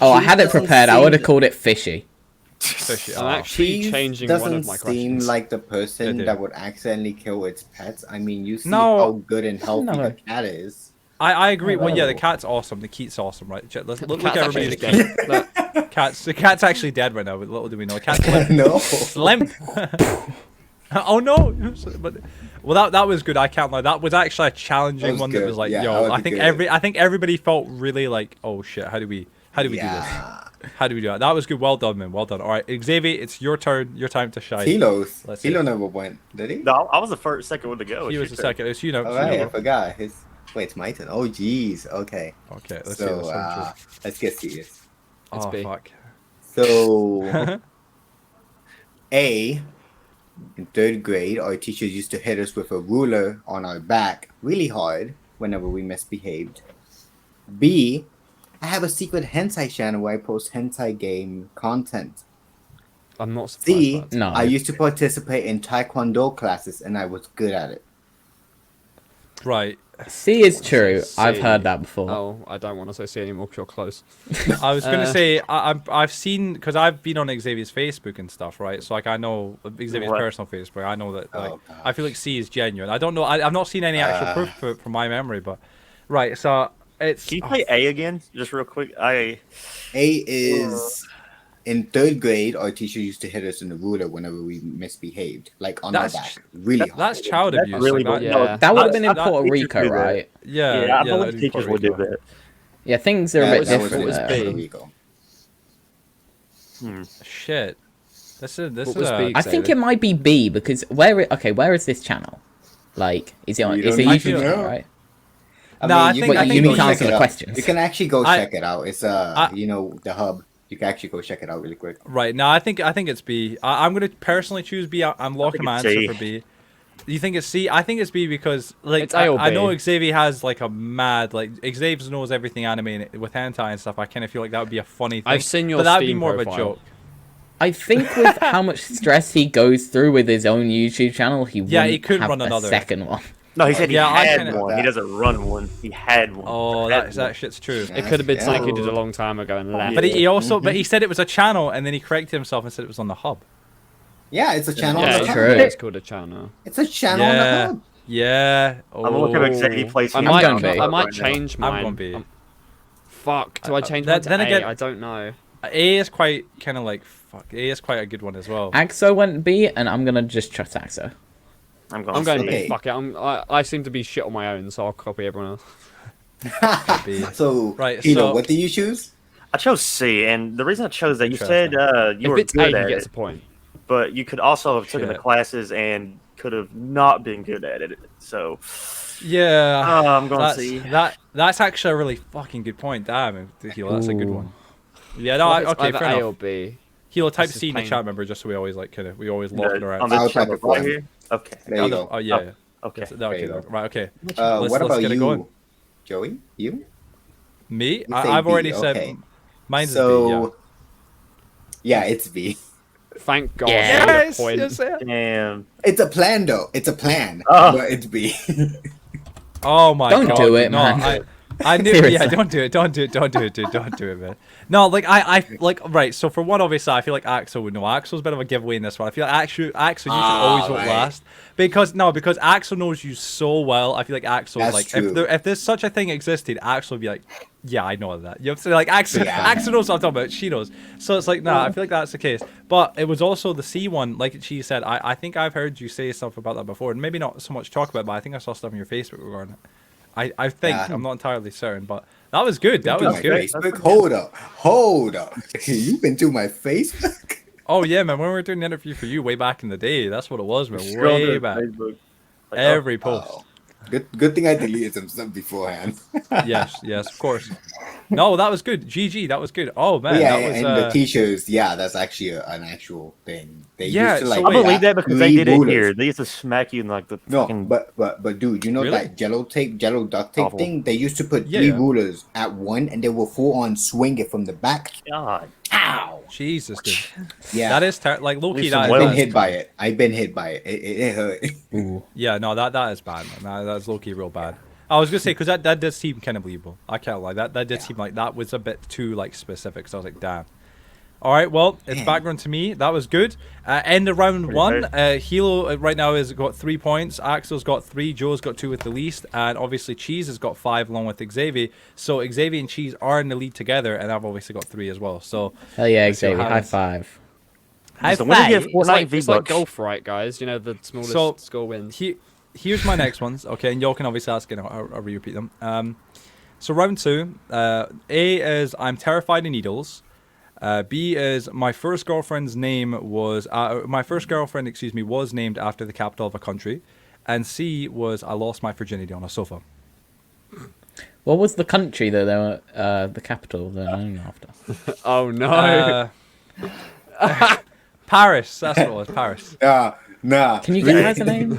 Oh, I had it doesn't prepared. I seem- would have called it fishy. fishy. I'm Oh. actually Cheese changing one doesn't of my seem questions. like the person It that would accidentally kill its pets. I mean, you see No. how good and healthy No. the cat is. I agree. Well, yeah, the No. cat's awesome. The Keat's awesome, right? Look Cat's at actually everybody's in the game. Keat. Look, the cat's actually dead right now. But little do we know, the cat's limp. No. Limp. Oh no! But well, that was good. I can't lie. That was actually a challenging That was one. That good. was like, Yeah, that yo, was I think good. I think everybody felt really like, oh shit, how do we do this? Yeah. How do we do that? That was good. Well done, man. Well done. All right, Xavier, it's your turn. Your time to shine. Kilos. Let's Kilo see. never went, did he? No, I was the second one to go. He was the second. It's you know. All you right, I know. forgot. Wait, it's my turn. Oh, jeez. Okay. Okay, let's see. So, This one. let's get serious. It's Oh B. fuck. So, A, in 3rd grade, our teachers used to hit us with a ruler on our back really hard whenever we misbehaved. B, I have a secret hentai channel where I post hentai game content. I'm not surprised. C, by that. No. I used to participate in taekwondo classes and I was good at it. Right. C is true. C. I've heard that before. Oh, I don't want to say C anymore because you're close. I was gonna Uh, say I've seen because I've been on Xavier's Facebook and stuff, right? So like I know Xavier's What? personal Facebook. I know that like Oh, I feel like C is genuine. I don't know. I've not seen any actual proof for from my memory, but right. So it's Can you play A again, just real quick? A is in 3rd grade, our teacher used to hit us in the ruler whenever we misbehaved, like on our That's- back, really hard. that's child That's abuse. really like bad. that. Yeah. That would have been in That- Puerto teachers Rico, do that. right? Yeah, Yeah, I that'd believe be teachers Puerto would do Rico. that. Yeah, things are a bit was- different what was there. B? Puerto Rico. Shit. This What is was B? I think it might be B because where is this channel? Like, is it on? You It's a don't need YouTube to channel, know. right? No, I you think- can I think actually you go need to check answer it the out. questions. You can actually go I- check it out. It's you know, the hub. You can actually go check it out really quick. Right. No, I think it's B. I'm gonna personally choose B. I'm locking think my it's answer C. for B. You think it's C? I think it's B because like It's A or I B. know Xavier has like a mad like Xavier knows everything anime and with hentai and stuff. I kind of feel like that would be a funny thing. I've seen your but that'd be Steam more of a profile. joke. I think with how much stress he goes through with his own YouTube channel, he Yeah, he wouldn't could have run a another. second one. No, he said he Yeah, I had kinda- one. He doesn't run one. He had one. Oh, Had that one. shit's true. It could have been Yeah. something he did a long time ago and left. But he also but he said it was a channel and then he corrected himself and said it was on the hub. Yeah, it's a channel yeah, on the it's hub. true. It's called a channel. It's a channel on the Yeah. hub. Yeah. I'm looking at Oh. Xavier plays. I I'm might, going B. I might right now. change I'm mine. going B. Fuck, do I change then- mine to then A? again- I don't know. A is quite kind of like fuck. A is quite a good one as well. Axo went B, and I'm gonna just trust Axo. I'm going. I'm going C. B. Fuck it. I seem to be shit on my own, so I'll copy everyone else. B. So, Right, Kilo, so- what do you choose? I chose C, and the reason I chose that, you Interesting. said you If were it's A, good he at gets it, a point. but you could also have taken the Shit. classes and could have not been good at it. So Yeah. I'm going that's, C. That's actually a really fucking good point. Damn, Hilo, that's a good Ooh. one. Yeah, no, Well, if it's okay, either fair A enough. or B. Hilo, type This is C in the plain. chat, member, just so we always like kind of we always lock it on around. this I'll type channel it for right you. here. Okay. There you go. Oh yeah, yeah. Okay. Yes, okay, There you go. right, okay. Let's What about get it you, going. Joey? You? Me? You say I've B, already okay. said mine's So, a B. yeah, it's B. Thank God. Yeah. I made a Yes, point. yes, yes. Damn. It's a plan, though. It's a plan, Oh. but it's B. Oh my Don't god. do it, no, man. I knew. Seriously. Yeah, don't do it. Don't do it. Don't do it, dude. Don't do it, man. No, like I like right. So for one, obviously, I feel like Axel would know. Axel's a bit of a giveaway in this one. I feel like Axel, you should always vote right. last because Axel knows you so well. I feel like Axel's That's like true. if there's such a thing existed, Axel would be like, yeah, I know that. You have to say like Axel. Yeah. Axel knows what I'm talking about. She knows. So it's like nah. I feel like that's the case. But it was also the C one. Like she said, I think I've heard you say stuff about that before, and maybe not so much talk about it, but I think I saw stuff on your Facebook regarding it. I think Yeah. I'm not entirely certain, but that was good. That To was my good. Facebook? Hold up. You've been to my Facebook? Oh yeah, man. When we were doing the interview for you way back in the day, that's what it was, man. Scroll Way to back. Facebook. Like, Every post. Oh. Good thing I deleted some stuff beforehand. Yes, of course. No, that was good. GG, that was good. Oh man, But yeah, that was. and the t-shirts, yeah, that's actually an actual thing. They Yeah, used to so like. I believe wait, that because they three did it rulers. here. They used to smack you in like the No, fucking. but dude, you know Really? that Jello duct tape Awful. thing? They used to put Yeah, three yeah. rulers at one, and they will full on swing it from the back. God. Ow! Jesus, dude. Yeah, That is like low key. Leave some That I've been is hit by it. I've been hit by it. It hurt. Ooh. Yeah, no, that is bad, man. That's low key real bad. I was gonna say because that did seem kind of believable. I can't lie. That did seem like that was a bit too like specific. So I was like, damn. All right, well, it's Damn. background to me. That was good. End of round Pretty one. fair. Hilo right now has got 3 points. Axel's got 3. Joe's got 2 with the least, and obviously Cheese has got 5 along with Xavier. So Xavier and Cheese are in the lead together, and I've obviously got 3 as well. So Hell yeah, Let's see what Xavier. High happens. five. high So when did you five. get Fortnite It's like V-Bucks? golf, right, guys? You know, the smallest So, score wins. Here's my next ones, okay, and y'all can obviously ask and I'll repeat them. So round 2, A is I'm terrified of needles. B is my first girlfriend's name was was named after the capital of a country, and C was I lost my virginity on a sofa. What was the country that they were, the capital they're named after? Oh no! Paris. That's what it was. Paris. Nah. Can you get guys a name?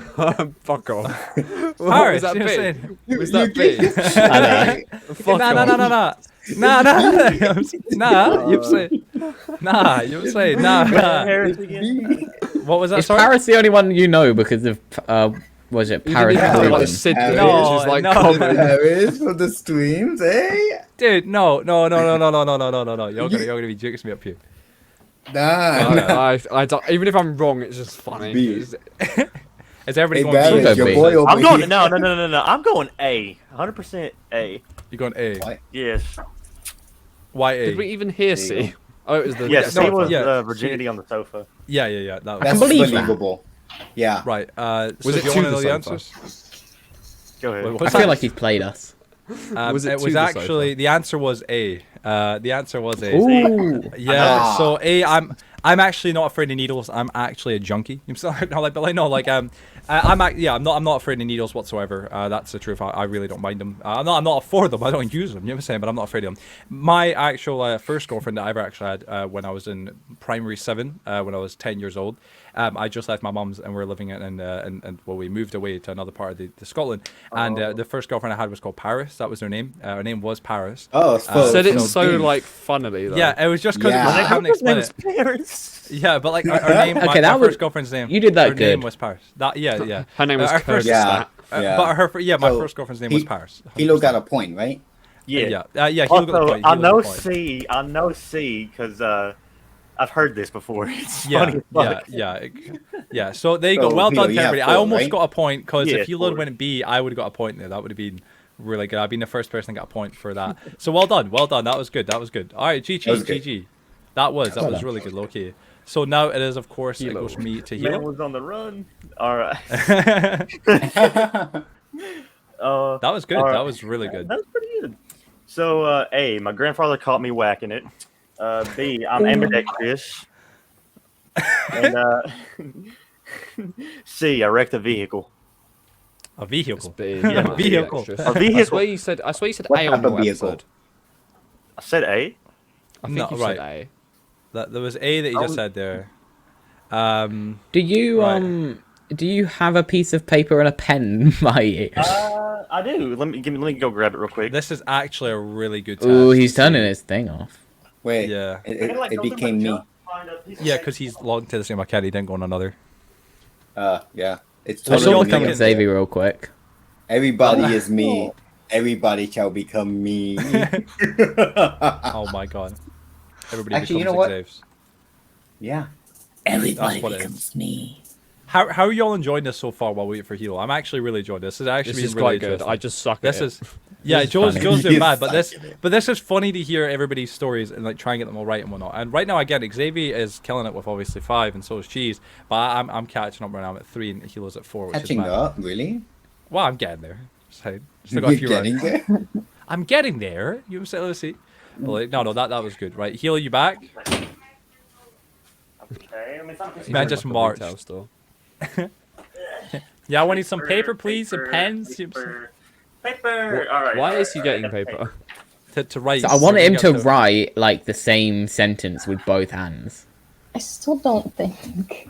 Fuck off. Paris. was that You know what I'm big? saying? Was that big? I know. Fuck Nah. You say nah. Harris again? What was that? Is Sorry. Paris the only one you know because of, was it You Paris? didn't even say, like Hilton? Sydney, No, which is like no. common. Paris for the streams, eh? Dude, no. You're gonna be joking me up here. Nah. I don't, even if I'm wrong, it's just funny. B. Is everybody Hey, going Paris, B? Paris, your B. boy over I'm going here. no. I'm going A. 100% A. You're going A. What? Yes. Why A? Did we even hear There you C? Oh, it was the Yes. no, C was yeah. virginity on the sofa. Yeah. That was That's believe that. believable. Yeah. right. Was So it do you to want to know the the sofa? answers? Go ahead. Wait, I what's feel that? like he's played us. Was it it to was the actually sofa? the answer was A. The answer was A. Ooh. Yeah. Ah. So A, I'm actually not afraid of needles. I'm actually a junkie. I'm not afraid of needles whatsoever. That's the truth. I really don't mind them. I'm not for them. I don't use them. You know what I'm saying? But I'm not afraid of them. My actual first girlfriend that I ever actually had when I was in primary 7, when I was 10 years old. I just left my mum's and we were living we moved away to another part of the Scotland. And the first girlfriend I had was called Paris. That was her name. Her name was Paris. Oh, You said it so so like funnily though. Yeah, it was just because Yeah. I haven't explained it. Paris. Yeah, but like her name, Okay, my that was- first girlfriend's name. you did that her name good. was Paris. Yeah. Her name was Her first- Kirsty. Yeah. But my So, first girlfriend's name was Paris. Hilo got a point, right? Yeah. Yeah. He'll get the Also, point. I He'll get the know point. C. I know C because I've heard this before. It's Yeah, funny. as fuck. yeah. So there you go. So, Well Hilo, done, to you have everybody. I 4, almost right? got a point because Yeah, if Hilo 4. went B, I would have got a point there. That would have been really good. I've been the first person to get a point for that. So well done. That was good. All right, GG. That was really good. Okay. So now it is, of course, it Hilo. goes from me to Man Hilo. was on the run. All right. That was good. All right. That was really good. That was pretty good. So A, my grandfather caught me whacking it. B, I'm ambidextrous. And C, I wrecked a vehicle. A vehicle. It's B. Yeah, vehicle. A vehicle. I swear you said What A type on the of vehicle? episode. I said A. I think No, you right. said A. There was A that you just said there. Do you Right. do you have a piece of paper and a pen by you? I do. Let me go grab it real quick. This is actually a really good test. Ooh, he's turning his thing off. Wait. Yeah. It became me. Yeah, because he's logged to the same account. He didn't go on another. Yeah. It's I totally saw don't become think me. Xavier real quick. Everybody is me. Everybody shall become me. Oh my god. Everybody Actually, you know becomes what? Xaves. Yeah. That's what it is. me. How are y'all enjoying this so far while we wait for Hilo? I'm actually really enjoying this. This is actually This been is really quite good. interesting. I just suck This at it. is yeah, is Joe's funny. doing You bad, suck but this is funny to hear everybody's stories and like try and get them all right and whatnot. And right now again, Xavier is killing it with obviously 5, and so is Cheese. But I'm catching up right now. I'm at 3, and Hilo's at 4. Which Catching is mad. up, really? Well, I'm getting there. Still got a You're few getting rounds. there? I'm getting there. You say, let's see. Well, like, no, that was good. Right, Hilo, you back? Okay, I mean, it's not- Man just Like a marched. retail store. Yeah, I want some paper, please, and pens. Paper. All right. Why is he getting paper? To write. So I wanted him to bring up write like the same sentence with both hands. I still don't think.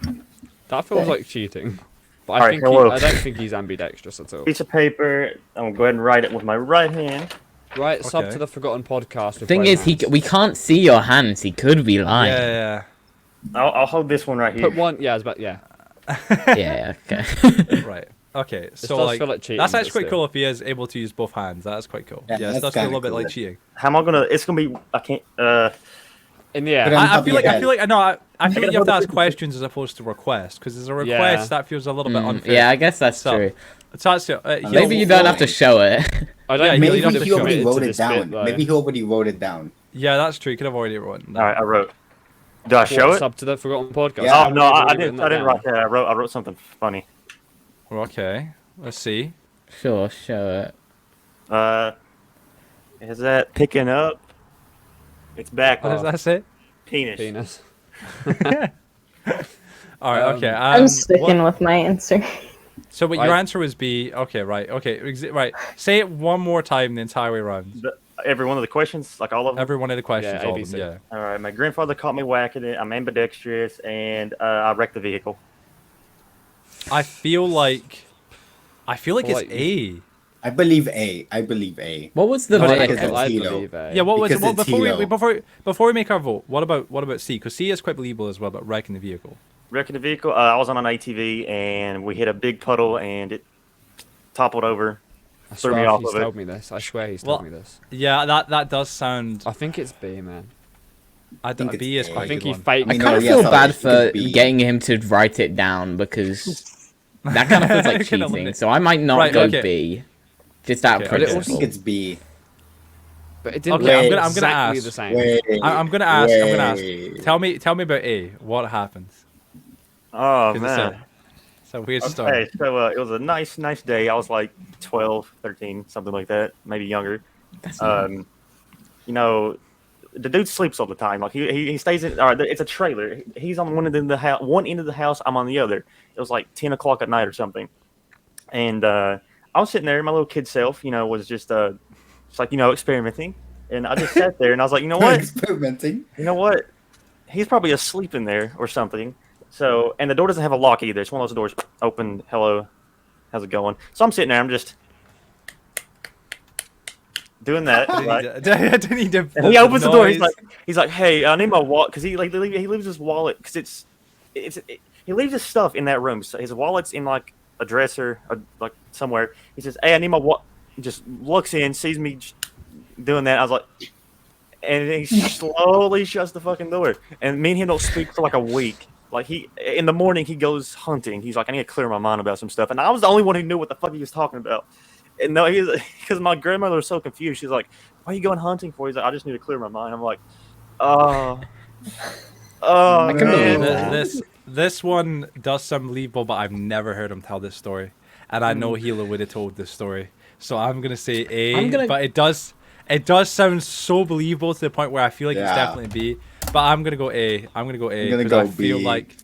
That feels like cheating. But Alright, hello. I don't think he's ambidextrous at all. Piece of paper. I'm gonna go ahead and write it with my right hand. Right, sub Okay. to the Forgotten Podcast. With Thing both is, hands. we can't see your hands. He could be lying. Yeah, I'll hold this one right here. Put one. Yeah, it's about yeah. Yeah. Okay. yeah. Right. Okay. So does like, feel like cheating, that's but actually quite still. cool if he is able to use both hands. That's quite cool. Yeah, Yeah, it that's does feel a kinda little bit like cool. cheating. How am I gonna? It's gonna be. I can't. In the air. Put it on top I of feel your like I head. feel like no, I feel like you have to ask Yeah. questions as opposed to request because there's a request Yeah. that feels a little bit unfair. Yeah, I guess that's So, true. So that's it. Maybe you don't have to show it. I Yeah, don't you think don't Maybe have to he show already committed to wrote it this bit, down. though. Maybe he already wrote it down. Yeah, that's true. You could have already written. All right, I wrote. Did I show it? Sub to the Forgotten Podcast. Yeah. Oh no, I've I already didn't. written I didn't down. write that. I wrote something funny. Okay. Let's see. Sure, show it. Is that picking up? It's back What does off. that say? Penis. Penis. All right. Okay. I'm sticking with my answer. So, but your Right. answer was B. Okay. Right. Okay. Right. Say it one more time the entire way around. Every one of the questions, like all of them. Every one of the questions. Yeah, all of ABC. them. Yeah. All right. My grandfather caught me whacking it. I'm ambidextrous, and I wrecked the vehicle. I feel like it's Like- A. I believe A. I believe A. What was the But vote? I- Because it's I Hilo. believe it. Yeah. What was Because well, it's before we Hilo. before we make our vote? What about C? Because C is quite believable as well. But wrecking the vehicle. Wrecking the vehicle. I was on an ATV, and we hit a big puddle, and it toppled over. I Threw me swear off he's of it. told me this. I swear he's Well, told me this. Yeah. That does sound. I think it's B, man. think B it's is A. quite I a think good he one. faked. I mean, kind no, of yes, feel I bad was for gonna be- getting him to write it down because that kind of feels like Kinda cheating. limit- So I might not Right, go okay. B, just out of Okay, But it I also- principle. think it's B. But it didn't Okay, look I'm gonna exactly ask. the same. Wait. I'm gonna ask. I'm gonna ask. Wait. Tell me about A. What happens? Oh 'Cause man. It's a weird story. Okay, so it was a nice day. I was like 12, 13, something like that, maybe younger. That's You know, the dude sleeps all the time. Like he stays in. All right, it's a trailer. He's on one end of the house. One end of the house. I'm on the other. It was like 10 o'clock at night or something. And I was sitting there. My little kid self, was just like experimenting. And I just sat there and I was like, you know what? Experimenting. You know what? He's probably asleep in there or something. So, and the door doesn't have a lock either. It's one of those doors open. Hello, how's it going? So I'm sitting there. I'm just doing that. Right? Didn't he do And he opens the door. noise? He's like, hey, I need my wallet because he leaves his wallet because he leaves his stuff in that room. So his wallet's in like a dresser, like somewhere. He says, hey, I need my wallet. He just looks in, sees me just doing that. I was like, and he slowly shuts the fucking door. And me and him don't speak for like a week. Like in the morning he goes hunting. He's like, I need to clear my mind about some stuff. And I was the only one who knew what the fuck he was talking about. And no, because my grandmother was so confused. She's like, "Why are you going hunting for?" He's like, "I just need to clear my mind." I'm like, "Oh, I can believe man." that. This one does sound believable, but I've never heard him tell this story, and I know Hilo would have told this story. So I'm gonna say A, but it does sound so believable to the point where I feel like it's Yeah. definitely B. But I'm gonna go A. I'm gonna go A I'm gonna because I go feel B. like.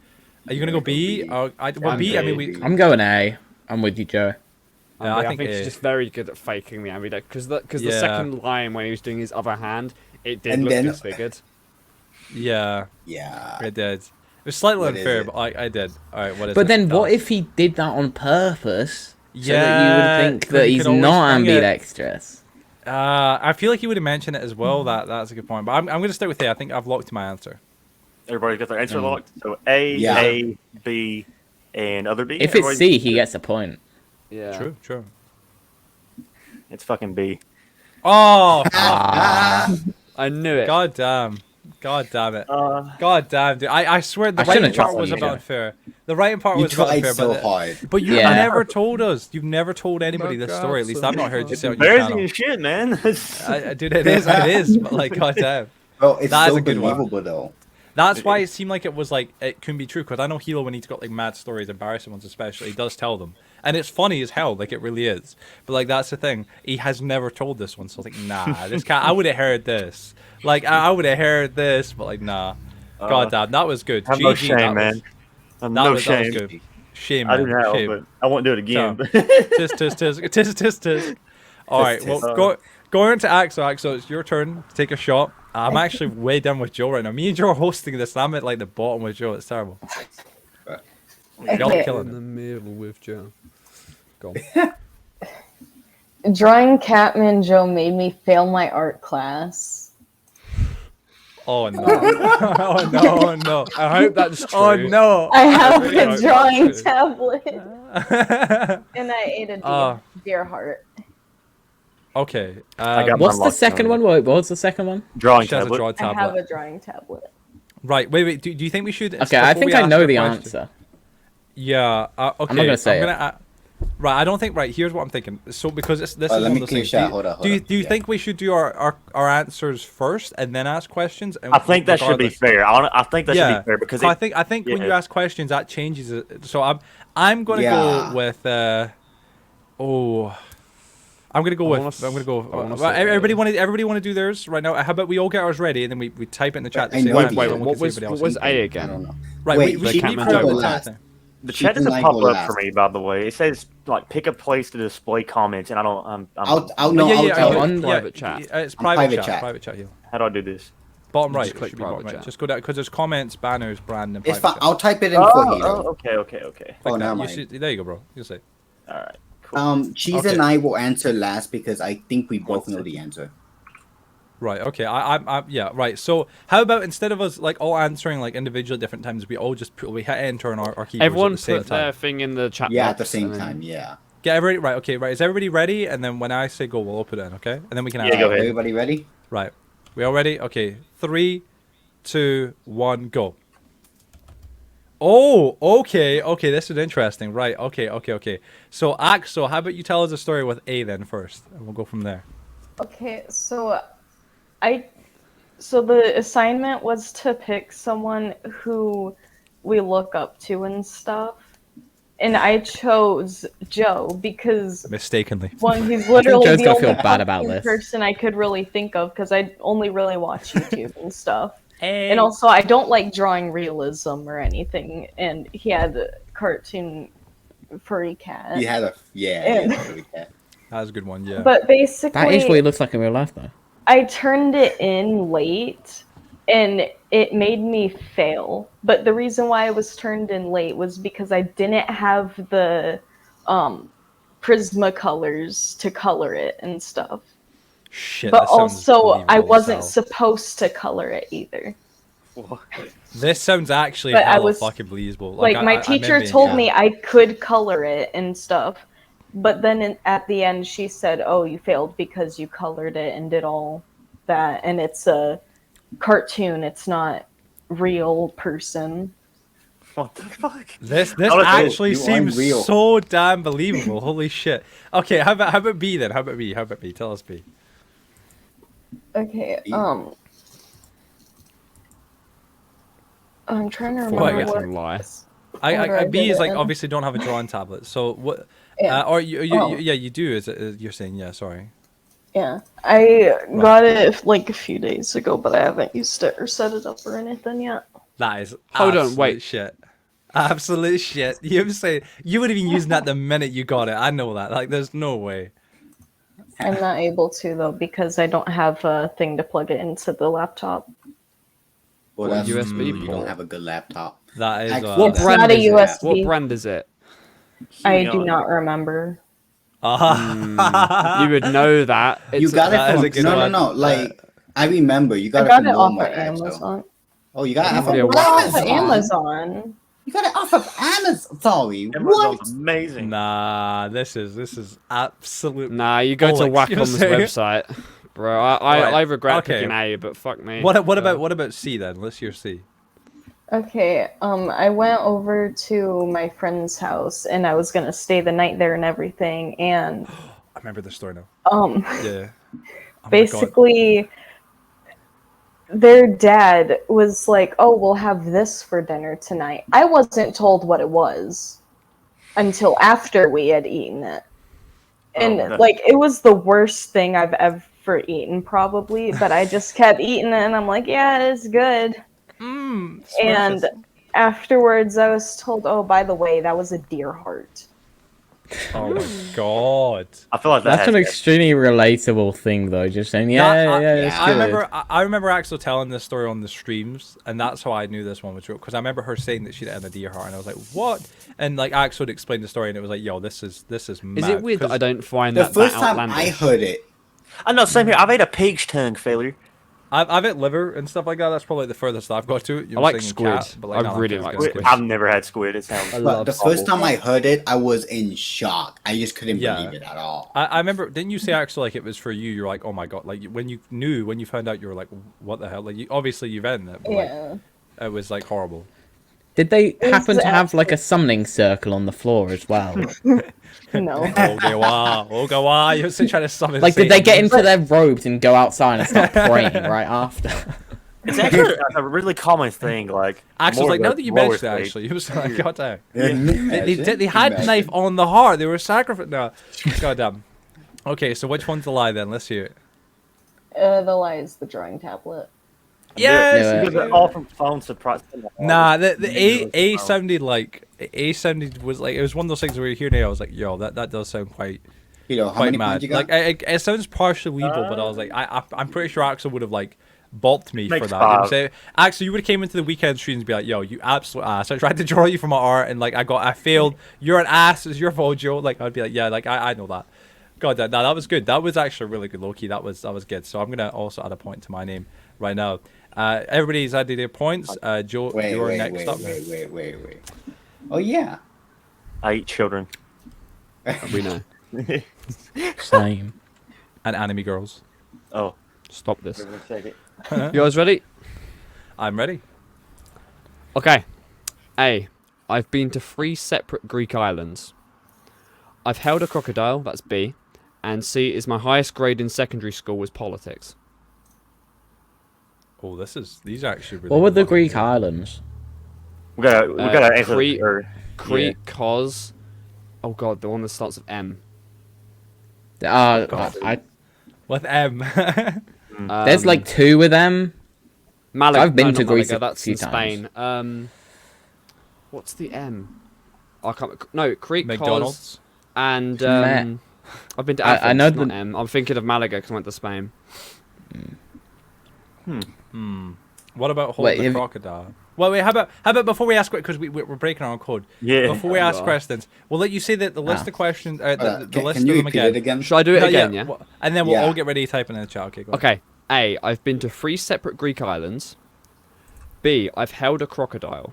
Are you gonna go B? B. Well, I'm B. I mean, going we. B. I'm going A. I'm with you, Joe. Yeah, I think he's A. just very good at faking the ambidex because the Yeah. second line when he was doing his other hand, it did And look then- disfigured. Yeah, Yeah. it did. It was slightly What is unfair, it? but I did. All right, what is it? But then, what Tell us. if he did that on purpose? So that you Yeah, would think 'cause that he he's could always not bring it. ambidextrous. I feel like he would have mentioned it as well. That's a good point. But I'm going to stick with A. I think I've locked my answer. Everybody got their answer locked. So A, Yeah. A, B, and other B. If it's Everybody- C, he gets a point. Yeah. True. It's fucking B. Oh, I knew it. god damn it. Uh, God damn, dude. I swear the I shouldn't writing have part was trusted a you. bit unfair. The writing part You was a bit tried unfair, so but hard. but you Yeah. never told us. You've never told anybody My this God, story. At least so I've not heard you it's say it on your embarrassing channel. as shit, man. Dude, it is. But like, god damn. Bro, it's That is so a good one. believable though. That's why it seemed like it was like it couldn't be true because I know Hilo when he's got like mad stories, embarrassing ones especially, he does tell them, and it's funny as hell, like it really is. But like that's the thing, he has never told this one, so I was like, nah, this can't. I would have heard this, like I would have heard this, but like nah. God damn, that was good. I'm no GG, shame, that man. was- I'm That no was shame. good. Shame, I man. didn't have, Shame. but I won't do it again. Tisk. All right, Tisk, well, going into Axel. Axel, it's your turn. Take a shot. I'm actually way down with Joe right now. Me and Joe are hosting this, and I'm at like the bottom with Joe. It's terrible. Y'all are Okay. killing In the it. middle with Joe. Go on. Drawing Catman Joe made me fail my art class. Oh no! Oh no! Oh no! I hope that's true. Oh no! I have really hope a drawing that's true. tablet, and I ate a deer heart. Okay. I got What's my the luck second on one? What was the second one? Drawing She has a tablet. draw I have tablet. a drawing tablet. Right. Wait. Do you think we should? Okay, I think I know the answer. Yeah. Okay. I'm not gonna say it. Right. I don't think. Right. Here's what I'm thinking. So because this is let one me of those clear things. shot. Hold on. Do you Yeah. think we should do our answers first and then ask questions? And I think that should be regardless- fair. I think that should be fair because So I think when you yeah. ask questions, that changes it. So I'm gonna Yeah. go with I'm gonna go I with wanna say- everybody want to do theirs right now. How about we all get ours ready and then we type it in the chat. I The know same the time, Wait, so we what can see was everybody what else's. was A I again? don't know. Right, Wait, we she keep did track go of last. time. the She chat didn't doesn't like pop go up last. for me. By the way, it says like pick a place to display comments, and I don't. I'm I'll Oh, no. I'll yeah, tell yeah, you. on private chat. It's On private private chat. chat. Private chat. Yeah. How do I do this? Bottom You right. just It click should be bottom private right. chat. Just go down because there's comments, banners, brand, and It's private fine. chat. I'll type it in for you. Oh, though. okay. Oh, Like never that. mind. There you go, bro. You say. All right. Cool. Cheese Okay. and I will answer last because I think we both know the answer. Right. Okay. Yeah. Right. So how about instead of us like all answering like individually at different times, we all just we hit enter on our keyboards Everyone at the same put their time. thing in the chat Yeah, box at the same and then- time. Yeah. Get everybody right. Okay. Right. Is everybody ready? And then when I say go, we'll all put it in. Okay. And then we can. Yeah, ask. go ahead. Everybody ready? Right. We all ready? Okay. 3, 2, 1, go. Oh, okay. This is interesting. Right. Okay. So, Axel, how about you tell us a story with A then first, and we'll go from there. Okay, so the assignment was to pick someone who we look up to and stuff. And I chose Joe because Mistakenly. one, he's literally Joe's the gonna only feel bad about fucking this. person I could really think of because I only really watch YouTube and stuff. And also, I don't like drawing realism or anything. And he had a cartoon furry cat. You had a And- That was a good one. Yeah. But basically, That is what he looks like in real life, though. I turned it in late and it made me fail. But the reason why I was turned in late was because I didn't have the Prismacolors to color it and stuff. Shit. But this sounds also, I believable wasn't as hell. supposed to color it either. This sounds actually But I hella was- fucking believable. Like, my teacher told me I could color it and stuff. But then at the end, she said, "Oh, you failed because you colored it and did all that, and it's a cartoon. It's not real person." What the fuck? This How does actually you seems unreal? so damn believable. Holy shit. Okay, how about B then? How about B? Tell us B. Okay. Yeah. I'm trying to Well, remember I guess what. I'm lie. Order B did is it like in. obviously don't have a drawing tablet. So what? Yeah. Or you Oh. yeah you do. You're saying yeah? Sorry. Yeah, I got it like a few days ago, but I haven't used it or set it up or anything yet. That is Hold on, absolute wait. shit. Absolute shit. You say you would have been using that the minute you got it. I know that. Like, there's no way. I'm not able to though because I don't have a thing to plug it into the laptop. Well, What, that's USB you don't port? have a good laptop. That is. What What It's brand not a is it? USB. What brand is it? I do not remember. You would know that. You got that is a it good from no, one. no. Like I remember, you I got it got from it off Walmart. of Axel. Amazon. Oh, you got it off Yeah, of wow. Off of Amazon. You got it off of Amazon. Sorry, what? Amazon's amazing. Nah, this is absolute. Nah, you go to Bollocks, you're Wacom's saying. website. Bro, I Right, regret okay. picking A, but fuck me. What about C then? Let's hear C. Okay, I went over to my friend's house and I was gonna stay the night there and everything, and I remember the story now. Yeah. Oh my God. basically their dad was like, "Oh, we'll have this for dinner tonight." I wasn't told what it was until after we had eaten it. And okay. like it was the worst thing I've ever eaten probably, but I just kept eating it and I'm like, "Yeah, it's good." And afterwards, I was told, "Oh, by the way, that was a deer heart." Oh my god. I feel like That's an has- extremely relatable thing, though. Just saying, it's good. I remember Axel telling this story on the streams, and that's how I knew this one was true. Because I remember her saying that she'd had a deer heart, and I was like, "What?" And like Axel would explain the story, and it was like, "Yo, this is mad." Is it weird that I don't find The that first that time outlandish? I heard it, I know, same here. I've ate a pig's tongue, failure. I've had liver and stuff like that. That's probably the furthest I've got to. You I know, like saying squid. cat, but, like, I no, really I'm like good. squid. I've never had squid. It sounds. I but love the first bubble. time I heard it, I was in shock. I just couldn't Yeah. believe it at all. I remember. Didn't you say Axel like it was for you? You're like, oh my god! Like when you found out, you were like, what the hell? Like obviously you've ended it, but like, Yeah. it was like horrible. Did they was happen to have like a absolutely- summoning circle on the floor as well? No. Okay, wow! You're still trying to summon. Like, did they get Satan. into their robes and go outside and start praying right after? It's actually a really common thing. Like Axel's more like, now the that you lower mentioned it, stage. actually, he was like, god damn. Imagine, They had the knife imagine. on the heart. They were sacrificed. No, god damn. Okay, so which one's the lie then? Let's hear it. The lie is the drawing tablet. Yes. Yeah. Because they're all from phone surprise. Nah, the A sounded like A sounded was like it was one of those things where you hear now. I was like, yo, that does sound quite How quite many mad. points you got? Like it sounds partially weeble, but I was like, I'm pretty sure Axel would have like balked me for Makes that. You know what I'm five. saying? Axel, you would have came into the weekend streams and be like, yo, you absolute ass. I tried to draw you from my art and like I failed. You're an ass. It's your fault, Joe. Like I'd be like, yeah, like I know that. God, that was good. That was actually really good, Loki. That was good. So I'm gonna also add a point to my name right now. Everybody's added their points. Joe, you're next up. Wait. Oh yeah. I eat children. We know. Same. And anime girls. Oh, Stop this. wait a second. You guys ready? I'm ready. Okay. A. I've been to 3 separate Greek islands. I've held a crocodile, that's B. And C is my highest grade in secondary school was politics. Oh, these are actually really What were the good. Greek islands? We gotta answer. Crete, or- Crete, Kos. Oh god, the one that starts with M. With M. There's like 2 of them. Malaga. I've been no, to not Greece Malaga, a that's few in Spain. What's the M? I can't. No, Crete, Kos, McDonald's. and Meh. I've been to I Athens, know not the- M. I'm thinking of Malaga because I went to Spain. What about hold Wait, the have- crocodile? Well, wait. How about before we ask it, because we're breaking our own code. Yeah. Before we ask Yeah. questions, we'll let you say that the list Ah. of questions, the list Can of you them repeat again. it again? Should I do it No, again? Yeah. And then we'll Yeah. all get ready to type in the chat. Okay. Go on. Okay. A. I've been to 3 separate Greek islands. B. I've held a crocodile.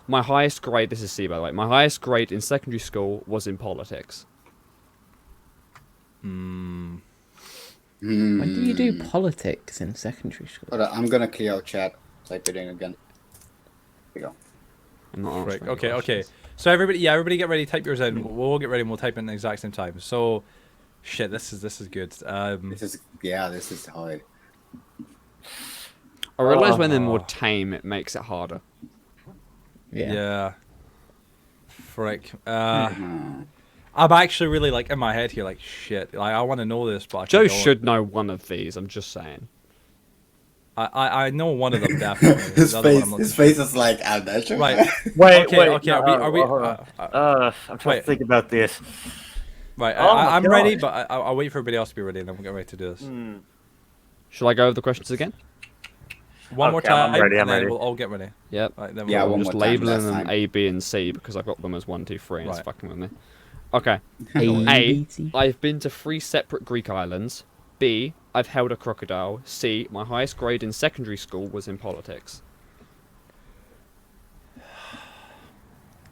My highest grade. This is C, by the way. My highest grade in secondary school was in politics. When do you do politics in secondary school? Hold on, I'm gonna clear out chat. Type it in again. Here we go. I'm not Right. answering Okay. questions. Okay. So everybody get ready. Type yours in. We'll all get ready and we'll type in at the exact same time. So, shit. This is good. This is hard. I realise when they're more tame, it makes it harder. Yeah. Frick. I'm actually really like in my head here, like shit. Like I want to know this, but I Joe don't. should know one of these. I'm just saying. I know one of them definitely. His The other one face, I'm not his too sure. face is like, I'm not sure. Right. Wait, Okay, wait. okay, no, are we- hold on. I'm trying wait. to think about this. Right. Oh my I'm God. ready, but I'll wait for everybody else to be ready, and then we'll get ready to do this. Shall I go over the questions again? One more Okay, time, I'm ready, I'm and then ready. we'll all get ready. Yep. Right, then Yeah, we'll one I'm just more time, labeling last them time. A, B, and C because I've got them as 1, 2, 3, and it's Right. fucking with me. Okay. A, A. I've been to 3 separate Greek islands. B. I've held a crocodile. C. My highest grade in secondary school was in politics.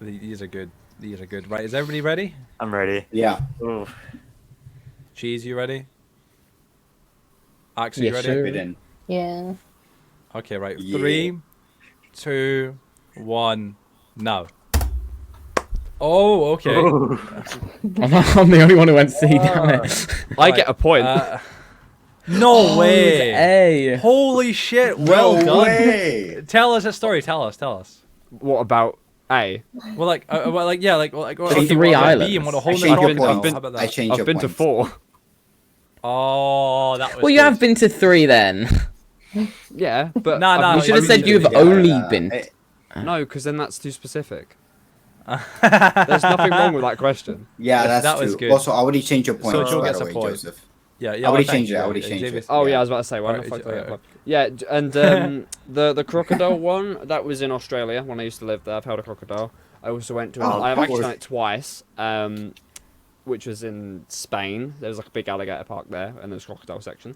These are good. These are good. Right, is everybody ready? I'm ready. Yeah. Ooh. Cheese, you ready? Axel, Yes, you ready? sir. Type it in. Yeah. Okay, right. Yeah. 3, 2, 1, now. Oh, okay. Ooh. I'm the only one who went C, damn it. I Right, get a point. No way. A. Holy shit. Well No done. way. Tell us a story. Tell us. What about A? Well, okay, Three what about islands. B and what a I whole changed nother your crocodile? points. How about I that? changed I've your been to points. 4. Oh, that was Well, you good. have been to 3 then. Yeah, but Nah, nah, You I've- should have I said mean, you've yeah, only been. No, because then that's too specific. There's nothing wrong with that question. Yeah, that's that true. was good. Also, I already changed your point, So Joe by gets the a way, point. Joseph. Yeah, I already changed it. you. I already changed Xavier's- it. Oh yeah, Yeah. I was about to say. Why Alright, the fuck? okay. Yeah, and the crocodile one that was in Australia when I used to live there. I've held a crocodile. I also went to. Oh, I've of actually course. done it twice. Which was in Spain. There was like a big alligator park there, and there's crocodile section.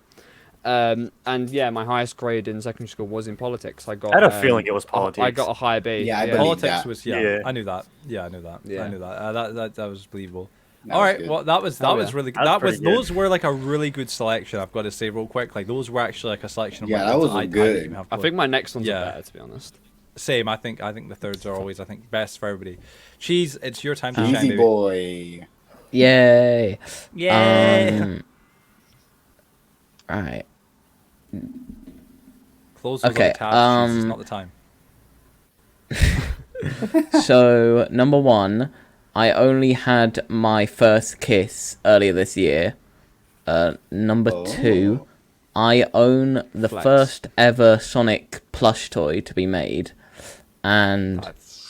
And yeah, my highest grade in secondary school was in politics. I got. I had a feeling it was politics. I got a high B. Yeah, I believe Politics that. was Yeah. I knew that. Yeah, I knew that. Yeah. I knew that. That was believable. That All was right, good. well that was Oh, was yeah. really good. That's That was pretty good. those were like a really good selection. I've got to say real quick, like those were actually like a selection. Of Yeah, like, that was I good. didn't even have I to think my next ones Yeah. are better, to be honest. same. I think the thirds are always best for everybody. Cheese, it's your time to shine, Easy baby. boy. Yay. Yeah. Right. Close those okay, other tabs. Cheese, it's um, not the time. So, number 1, I only had my first kiss earlier this year. Number 2, I own the Flex. first ever Sonic plush toy to be made. And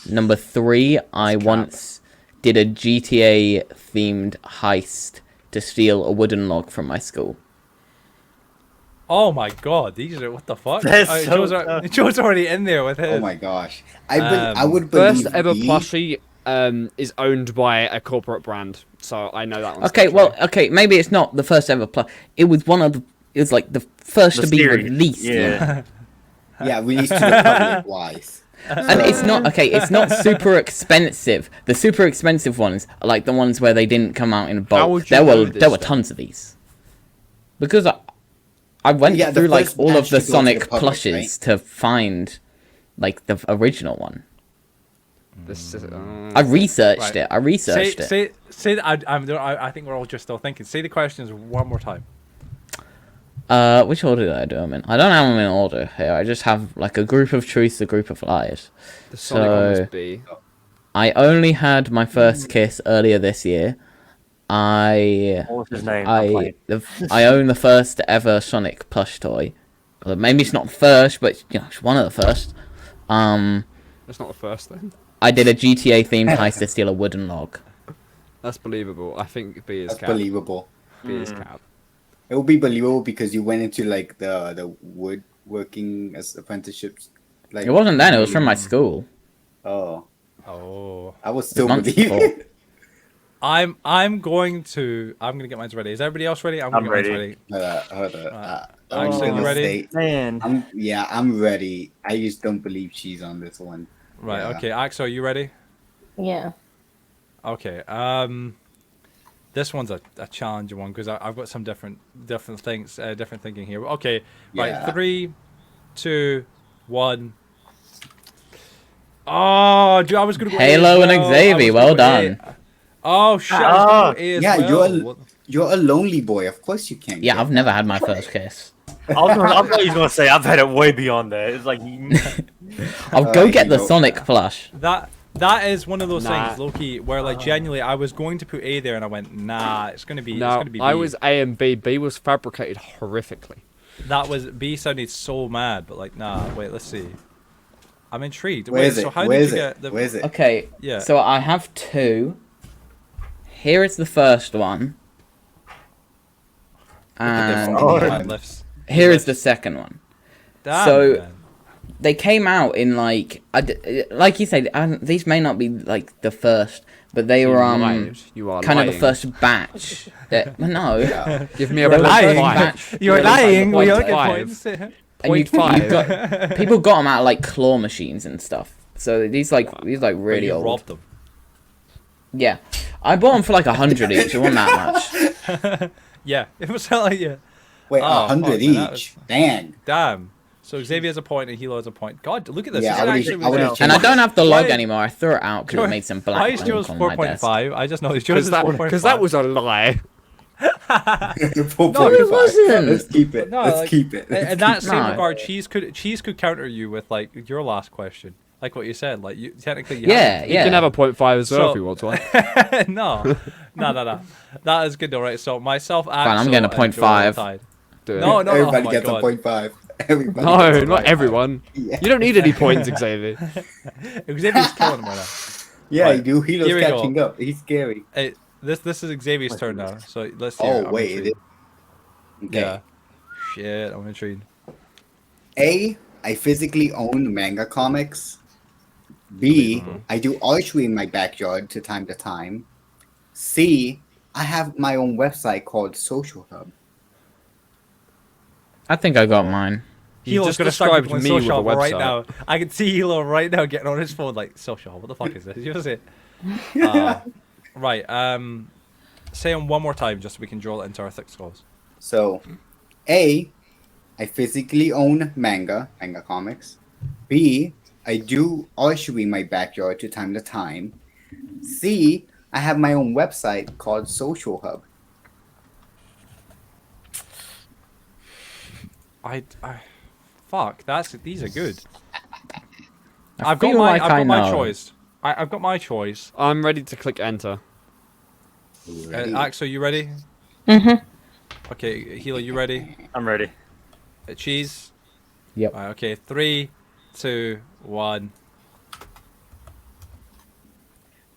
number 3, I once did a GTA themed heist to steal a wooden log from my school. Oh my god, these are what the fuck? That's so Joe's already in there with his. Oh my gosh. I Um, would believe First ever these- plushie is owned by a corporate brand, so I know that one. Okay, well, okay, maybe it's not the first ever plush. It was one of the. It was like the first The to be series, released. yeah. Yeah, released to the public wise. And it's not okay. It's not super expensive. The super expensive ones are like the ones where they didn't come out in How bulk. would you There know were this there were then? tons of these. Because I went Yeah, the through like first all of batch the to go to the Sonic public, plushes right? to find like the original one. This is, I researched Right. it. I researched it. Say I think we're all just still thinking. Say the questions one more time. Which order did I do them in? I don't have them in order here. I just have like a group of truths, a group of lies. the Sonic one So- was B. I only had my first kiss earlier this year. What was his name? I'm playing. I own the first ever Sonic plush toy. Well, maybe it's not the first, but you know, it's one of the first. That's not the first thing. I did a GTA themed heist to steal a wooden log. That's believable. I think B is That's cap. believable. B is cap. It will be believable because you went into like the woodworking as apprenticeships. Like It wasn't then. It was from my school. Oh, Oh, I would still Months believe before. it. I'm going to get mine ready. Is everybody else ready? I'm gonna get ready. mine Hold on. Axel, you ready? Man. I'm ready. I just don't believe she's on this one. Right. Yeah. Okay. Axel, are you ready? Yeah. Okay. This one's a challenging one because I've got some different things, different thinking here. Okay. Right. Yeah. 3, 2, 1. Oh, dude, I was gonna go A as Halo and well. I Xavier, was well gonna go A. done. Oh shit! I was gonna go A as Yeah, well. you're a lonely boy. Of course you can. Yeah, I've never had my first kiss. I thought you were gonna say I've had it way beyond that. It's like I'll go get the you know. Sonic plush. That is one of those Nah. things, Loki, where like genuinely I was going to put A there and I went, nah, it's gonna be. it's No, gonna be B. I was A and B. B was fabricated horrifically. That was B sounded so mad, but like, nah. Wait, let's see. I'm intrigued. Where Wait, is it? so how Where did is you it? get the? Where is it? Okay, Yeah. so I have 2. Here is the first one. And Lifts. here is the second one. Damn, So- man. They came out in like like you said, these may not be like the first, but they were You are kind lying. of the first batch. No, Give me a They were point the first lying. batch. You're Yeah, lying. like We the all get point points. And Point five. got, people got them out of like claw machines and stuff. So these really You old. robbed them. Yeah, I bought them for like 100 each. It wasn't that much. Yeah, it was like yeah. Wait, Oh, 100 fuck, man, that each. Dang. Damn. So Xavier has a point and Hilo has a point. God, look at this. Yeah, This I is would've- actually I would've was- And I don't have the log Why- anymore. I threw it out because it made some black Why is Joe's ink on my desk. 4.5? I just noticed Joe's is 4.5. Because that was a lie. No, it wasn't. Let's keep it. No, Let's like- keep it. In that same No. regard, cheese could counter you with like your last question, like what you said. Like you technically, you Yeah, You yeah. can have a 0.5 as well So- if you want one. have no. That is good though, right? So myself, Axel, I'm getting a and Joel 0.5. tied. Do it. No, Everybody oh my gets God. a 0.5. Everybody No, gets it not right. everyone. Yeah, You don't need any points, Xavier. Xavier's killing him right now. yeah, Right. you do. He was Here we go. catching up. He's scary. Hey, this is Xavier's Let's turn do now. this. So let's hear. Oh, it. I'm wait, intrigued. Okay. Yeah. Shit, I'm intrigued. A, I physically own manga comics. B, I do archery in my backyard to time. C, I have my own website called Social Hub. I think I got mine. You Hilo's just gonna start described Googling me with social a hub right website. now. I can see Hilo right now getting on his phone like social hub. What the fuck is this? You know it? Right. Say them one more time just so we can draw it into our thick skulls. So, A, I physically own manga comics. B, I do archery in my backyard to time. C, I have my own website called Social Hub. Fuck. These are good. I I've got feel my like I've I got my know. choice. I've got my choice. I'm ready to click enter. Ready? Axel, you ready? Mhm. Okay, Hilo, you ready? I'm ready. Cheese. Yep. Okay, 3, 2, 1.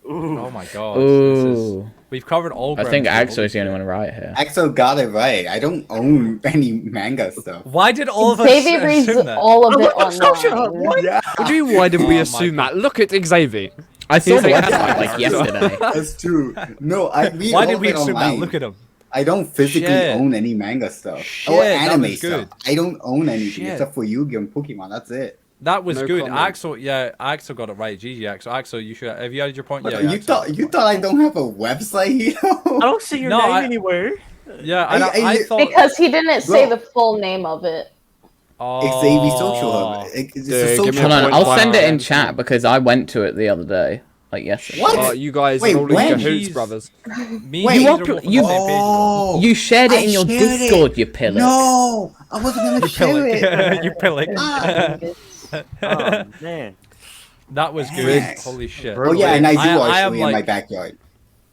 Ooh. Oh my god. This is, Ooh. we've covered all I ground. think here. Axel is the Holy only shit. one right here. Axel got it right. I don't own any manga stuff. Why did all of us Xavier reads assume that? all of it Social Hub, online. what? Yeah, What do you mean, why did we Oh my assume God. that? Look at Xavier. I saw the Yeah. website like yesterday. that's true. No, I read Why all did of we it assume that? online. Look at him. I don't physically Shit. own any manga stuff Shit, or that anime was stuff. good. I don't own anything Shit. except for Yu-Gi-Oh and Pokemon. That's it. That was No good. comment. Axel, yeah, Axel got it right. GG, Axel. Axel, you should have you added your point? But Yeah, you Axel thought added you your thought I don't have a website, you I know? don't see your No, name I- anywhere. point. Yeah, and I thought Because he didn't say Bro. the full name of it. It's AV Social Hub. It's a Dude, social give me a Hold on, point I'll by send it in Axel. chat because I went to it the other day, like yesterday. What? Oh, you guys Wait, are all in when? cahoots, Jeez. brothers. me Wait, and you Cheese up- are both on you- the same page. Oh, You shared it I in your shared it. Discord, you pillock. No, I wasn't gonna You share it. pillock. You pillock. Ah. Oh man. That was good. Dang. Holy shit. Oh yeah, and I do I am archery in my like- backyard.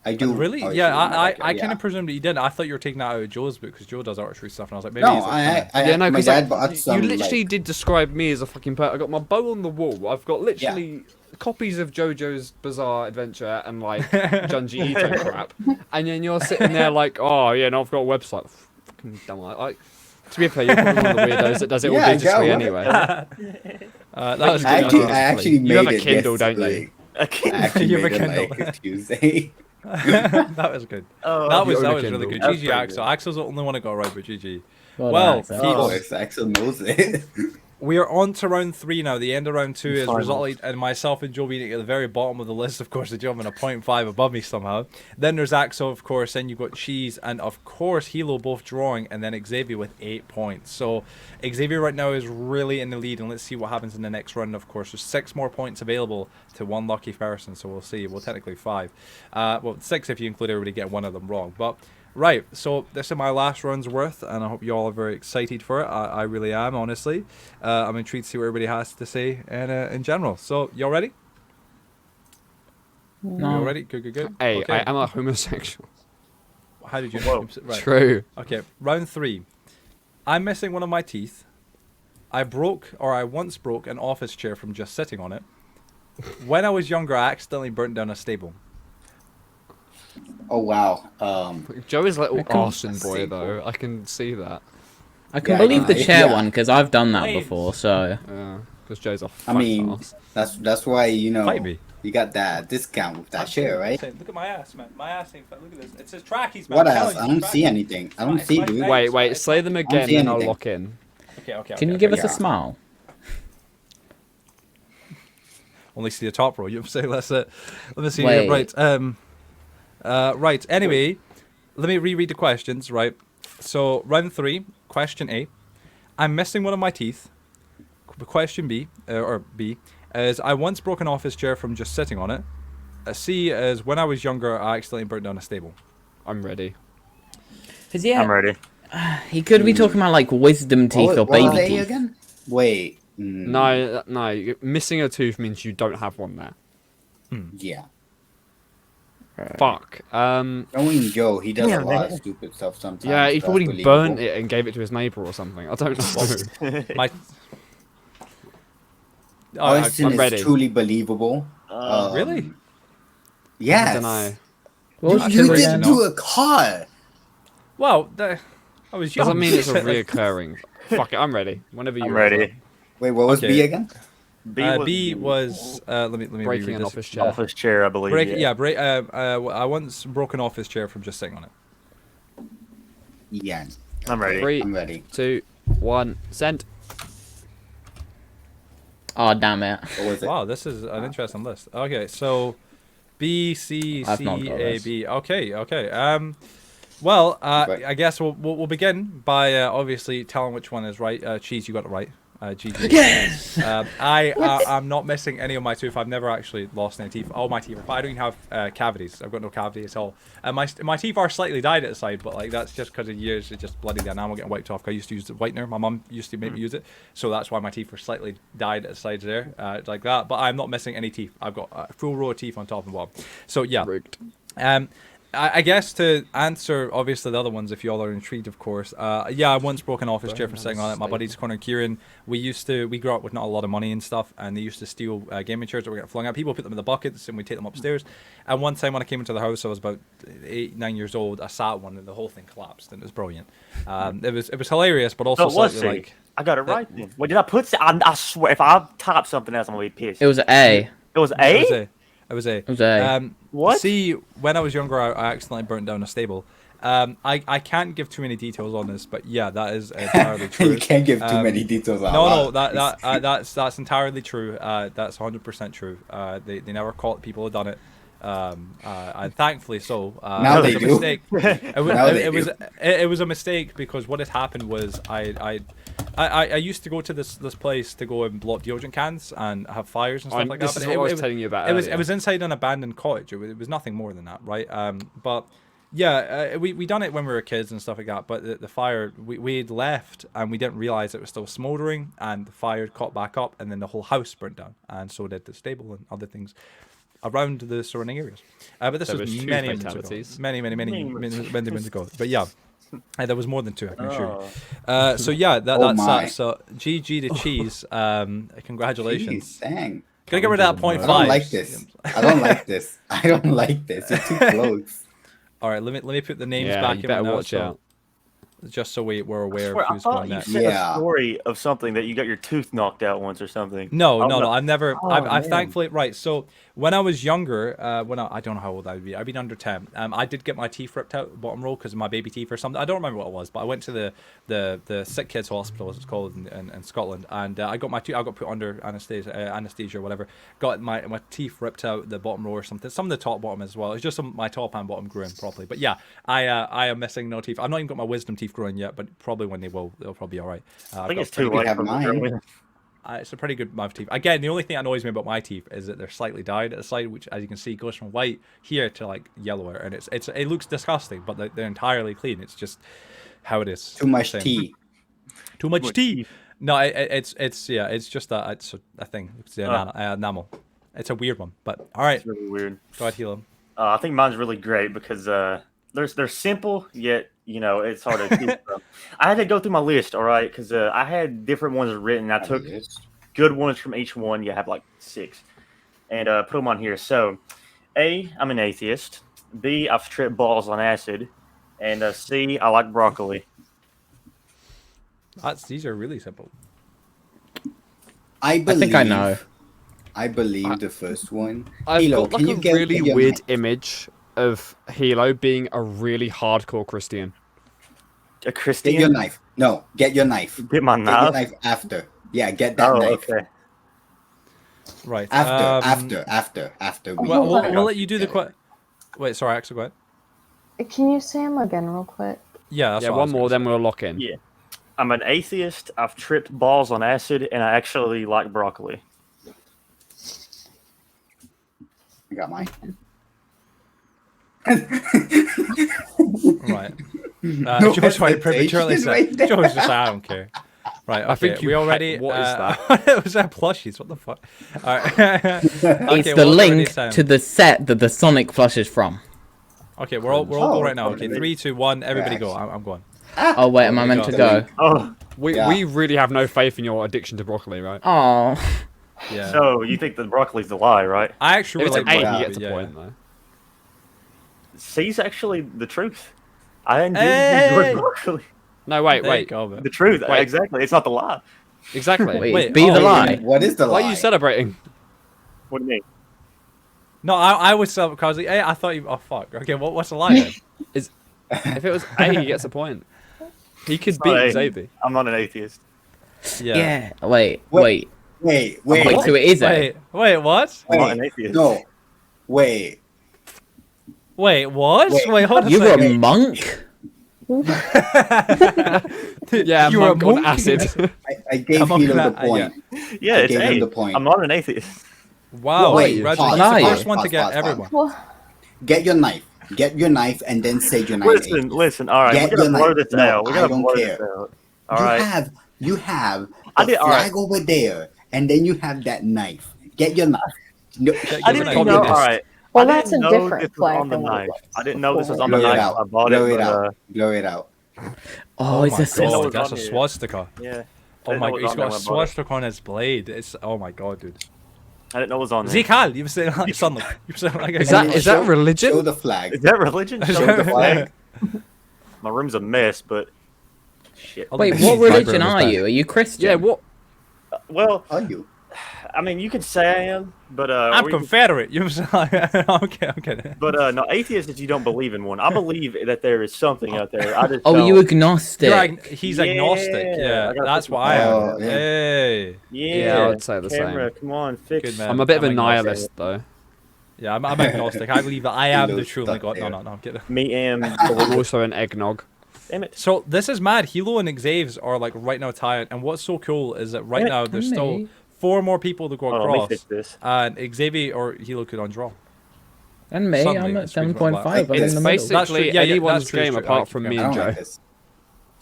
I do. Really? archery Yeah, in my I backyard, kind yeah. of presumed that you didn't. I thought you were taking that out of Joe's book because Joe does archery stuff, and I was like, maybe No, he's like, I Yeah, no, my because dad bought you some. literally like, did describe me as a fucking I got my bow on the wall. I've got literally copies of JoJo's Bizarre Adventure and like Junji Ito crap, and then you're sitting there like, oh yeah, no, I've got a website. Fucking dumb. Like, to be fair, you're probably one of the weirdos that does it all Yeah, I got digitally one. anyway. that was I good. actually You have made a it. Kindle, yes, don't you? like, I Okay. actually You have made a it Kindle. like Tuesday. that was good. Oh, That was own a really Kindle. good. That's GG pretty Axel. good. Axel's the only one that got it right, but GG. Well Well, done, Axel. Of Keith, course, Axel knows it. we are on to round 3 now. The end of round 2 is Finals. resulted in myself and Joe being at the very bottom of the list. Of course, the Joe having a 0.5 above me somehow. Then there's Axel, of course. Then you've got Cheese, and of course Hilo both drawing, and then Xavier with 8 points. So Xavier right now is really in the lead, and let's see what happens in the next round. Of course, there's 6 more points available to one lucky person, so we'll see. Well, technically 5. Well, 6 if you include everybody getting one of them wrong, but. Right, so this is my last round's worth, and I hope you all are very excited for it. I really am, honestly. I'm intrigued to see what everybody has to say in general. So, y'all ready? No. Y'all ready? Good, good, good. Hey, Okay. I am a homosexual. How did you Whoa. know? Right. True. Okay, round 3. I'm missing one of my teeth. I once broke an office chair from just sitting on it. When I was younger, I accidentally burnt down a stable. Oh wow. Joe is like I little can't arson boy see though. I can see that. I can Yeah, believe the yeah. chair one because I've done that Wait. before. So Yeah, because Joe's a I fuck mean, ass. that's why you know Fight me. you got that discount with that chair, right? Look at my ass, man. My ass ain't fat. Look at this. It says trackies, man. What I'm else? telling I you, don't see trackies. anything. I don't It's see, my dude. face. Wait, say them again, see then I'll anything. lock in. Okay. can you give us a yeah. smile? Only see the top row. You know what I'm saying? Let me see. Wait. Right. Right. Anyway, let me reread the questions. Right. So round 3, question A. I'm missing one of my teeth. Question B is I once broke an office chair from just sitting on it. C is when I was younger, I accidentally burnt down a stable. I'm ready. Because yeah, I'm ready. he could be talking about like wisdom teeth or What was baby A teeth. again? Wait. No, missing a tooth means you don't have one there. Yeah. Fuck. Knowing Joe, he does Yeah, a lot of man. stupid stuff sometimes. Yeah, he so probably that's burnt believable. it and gave it to his neighbor or something. I don't know. My Arson I'm ready. is truly believable. Really? I Yes. don't know. What was You two did again? do a car. well, I was young. Doesn't mean it's a reoccurring. Fuck it, I'm ready. Whenever you're I'm ready. Wait, what was Okay. B again? B was let me Breaking reread an this. office chair. Office chair, I believe. I once broke an office chair from just sitting on it. Yeah. I'm ready. 3, I'm ready. 2, 1, send. Oh, damn it. What was it? Wow, this is an interesting list. Okay, so B, C, I've C, not got A, this. B. Okay. Well, Right. I guess we'll begin by obviously telling which one is right. Cheese, you got it right. GG. Yes! I'm not missing any of my teeth. I've never actually lost any teeth. All my teeth are fine. I don't even have cavities. I've got no cavities at all. My teeth are slightly dyed at the side, but like that's just because of years. It's just bloody the enamel getting wiped off. I used to use the whitener. My mum used to make me use it, so that's why my teeth are slightly dyed at the sides there, like that. But I'm not missing any teeth. I've got a full row of teeth on top and bottom. So yeah. Rigged. I guess to answer obviously the other ones, if you all are intrigued, of course. Yeah, I once broke an office chair from sitting on it. My buddies Connor and Kieran, we grew up with not a lot of money and stuff, and they used to steal gaming chairs that were getting flung out. People put them in the buckets and we take them upstairs. And one time when I came into the house, I was about 8-9 years old. I sat one and the whole thing collapsed, and it was brilliant. It was hilarious, but also So it was slightly C. like I got it right then. Wait, did I put? I swear, if I type something else, I'm gonna be pissed. It was A. It was it A. was a. It was a. It was A. What? See, when I was younger, I accidentally burnt down a stable. I can't give too many details on this, but yeah, that is entirely true. You can't give too many details out No, loud. that's entirely true. That's 100% true. They never caught people who done it. And thankfully so. Now it was they a do. mistake. Now they do. It was a mistake because what had happened was I used to go to this place to go and blow up deodorant cans and have fires and stuff like This that. is but what I was telling you about it earlier. was inside an abandoned cottage. It was nothing more than that, right? But yeah, we done it when we were kids and stuff like that. But the fire, we had left and we didn't realize it was still smoldering, and the fire caught back up, and then the whole house burnt down, and so did the stable and other things around the surrounding areas. But this There was was 2 many moons ago. fatalities. Many moons ago. But yeah. There was more than 2, I can assure you. Oh. So yeah, Oh that's my. that. So GG to cheese. Jeez, Congratulations. dang. Gotta get rid of that I 0.5. don't like this. I don't like this. I don't like this. It's too close. All right, let me put the names Yeah, back you in better now, watch so- out. just so we're I aware swear, of I who's thought going you next. said Yeah. a story of something that you got your tooth knocked out once or something. No, Oh, no, I've never. Oh, I've man. thankfully right. So when I was younger, I don't know how old I would be. I'd been under 10. I did get my teeth ripped out bottom row because of my baby teeth or something. I don't remember what it was, but I went to the sick kids hospital, as it's called in Scotland, and I got I got put under anesthesia or whatever. Got my teeth ripped out the bottom row or something. Some of the top bottom as well. It's just my top and bottom grew in properly. But yeah, I am missing no teeth. I've not even got my wisdom teeth growing yet, but probably when they will, they'll probably be all right. I think it's too late have for mine. me. It's a pretty good amount of teeth. Again, the only thing that annoys me about my teeth is that they're slightly dyed at the side, which, as you can see, goes from white here to like yellower, and it looks disgusting, but they're entirely clean. It's just how it is. Too much Same. tea. Too much tea. No, it's just it's a thing. It's the enamel. It's a weird one, but all right. It's really weird. Go ahead, heal him. I think mine's really great because they're simple yet it's hard to keep from. I had to go through my list, all right, because I had different ones written. I took good ones from each one. You have like 6, and put them on here. So, A, I'm an atheist. B, I've tripped balls on acid, and C, I like broccoli. These are really simple. I think I know. I believe the first one. I've Hilo, got can like you a get really your weird mic? image of Hilo being a really hardcore Christian. A Get Christian? your knife. No, get your knife. Get my Get your knife? knife after. Yeah, get that Oh, knife. okay. Right. After. We'll let you do the Wait, sorry, Axel, go ahead. Can you say them again real quick? Yeah, that's Yeah, what I one was more, gonna then we'll lock in. Yeah. I'm an atheist. I've tripped balls on acid, and I actually like broccoli. I got mine. Right. No Joe's right hesitation prematurely said. right there. Joe's just I'm care. Right, okay. I think we you already. what is that? It was that plushies. What the fuck? All right. It's the link to the set that the Sonic flush is from. Okay, we're all go right now. Okay, okay. 3, 2, 1. Everybody Yeah, go. I'm going. Oh wait, am I meant to go? Oh, We really have no faith in your addiction to broccoli, right? Oh. Yeah. so you think the broccoli's the lie, right? I actually If it's really an like 8, he broccoli, gets a yeah. point, though. C's actually the truth. I enjoy Hey! broccoli. No, wait, There you wait. go, man. The truth, Wait. exactly. It's not the lie. Exactly. Wait, Wait, be the oh, lie. What is the Why lie? are you celebrating? What do you mean? No, I was because hey, I thought you. Oh fuck. Okay, what's the lie then? If it was A, he gets a point. He could It's not beat A. Xavier. I'm not an atheist. Yeah. Wait. Wait, Wait, wait, so it is A. Wait, what? I'm not an atheist. no, wait. Wait, what? Wait. Wait, hold on a You were a second. monk? Yeah, You were a monk on monk? acid. I gave I'm not Hilo gonna- the point. Yeah, I it's gave him A. the point. I'm not an atheist. Wow, Wait, Reggie, pause, he's pause, the first one to pause, get pause. everyone. Well, Get your knife. Get your knife and then say you're not Listen, atheist. listen. All right, Get we're gonna your blur knife. this No, out. We're I gonna don't blur care. this out. All right. You have I the did- all right. flag over there, and then you have that knife. Get your knife. No, I Give it didn't a know. communist. All right. well, I that's a didn't know different this was flag on the than what it knife. was I didn't know this was on the blow it knife. out. I bought Blow it, it but, out. Blow it out. Oh, it's my a God. system. God, that's a on here. swastika. yeah. I Oh didn't my know god, it was he's on there got a when I bought it. swastika on his blade. It's oh my god, dude. I didn't know it was on there. Zikal, you sound like you sound like a Is that Show religion? the flag. Is that religion? Show the flag. My room's a mess, but shit. Oh, Wait, the what vibrator religion is are back. you? Are you Christian? Yeah, what? Well, Are you? I mean, you could say I am, but I'm or you could- Confederate. You sound like okay. But no, atheist is you don't believe in one. I believe that there is something out there. I just Oh, don't. you agnostic. He's Yeah, agnostic. Yeah, I gotta that's put what my- I am. Oh, yeah. Hey. Yeah, I would say the camera, same. come on, fix. Good man. I'm a bit of a I'm agnostic. nihilist, though. Yeah, I'm agnostic. I believe that I am the Hilo's true only stuck God. No, there. I'm kidding. Me and I'm also an eggnog. damn it. So this is mad. Hilo and Xaves are like right now tied, and what's so cool is that right Wait, now there's and still me. 4 more people to go Hold on, let me across, fix this. and Xavier or Hilo could undraw. And me, Suddenly, I'm at it's really 7.5. I'm It's in the middle. basically That's true. Yeah, anyone's that's true, game it's true. apart Like, from I me I and don't Joe. like this.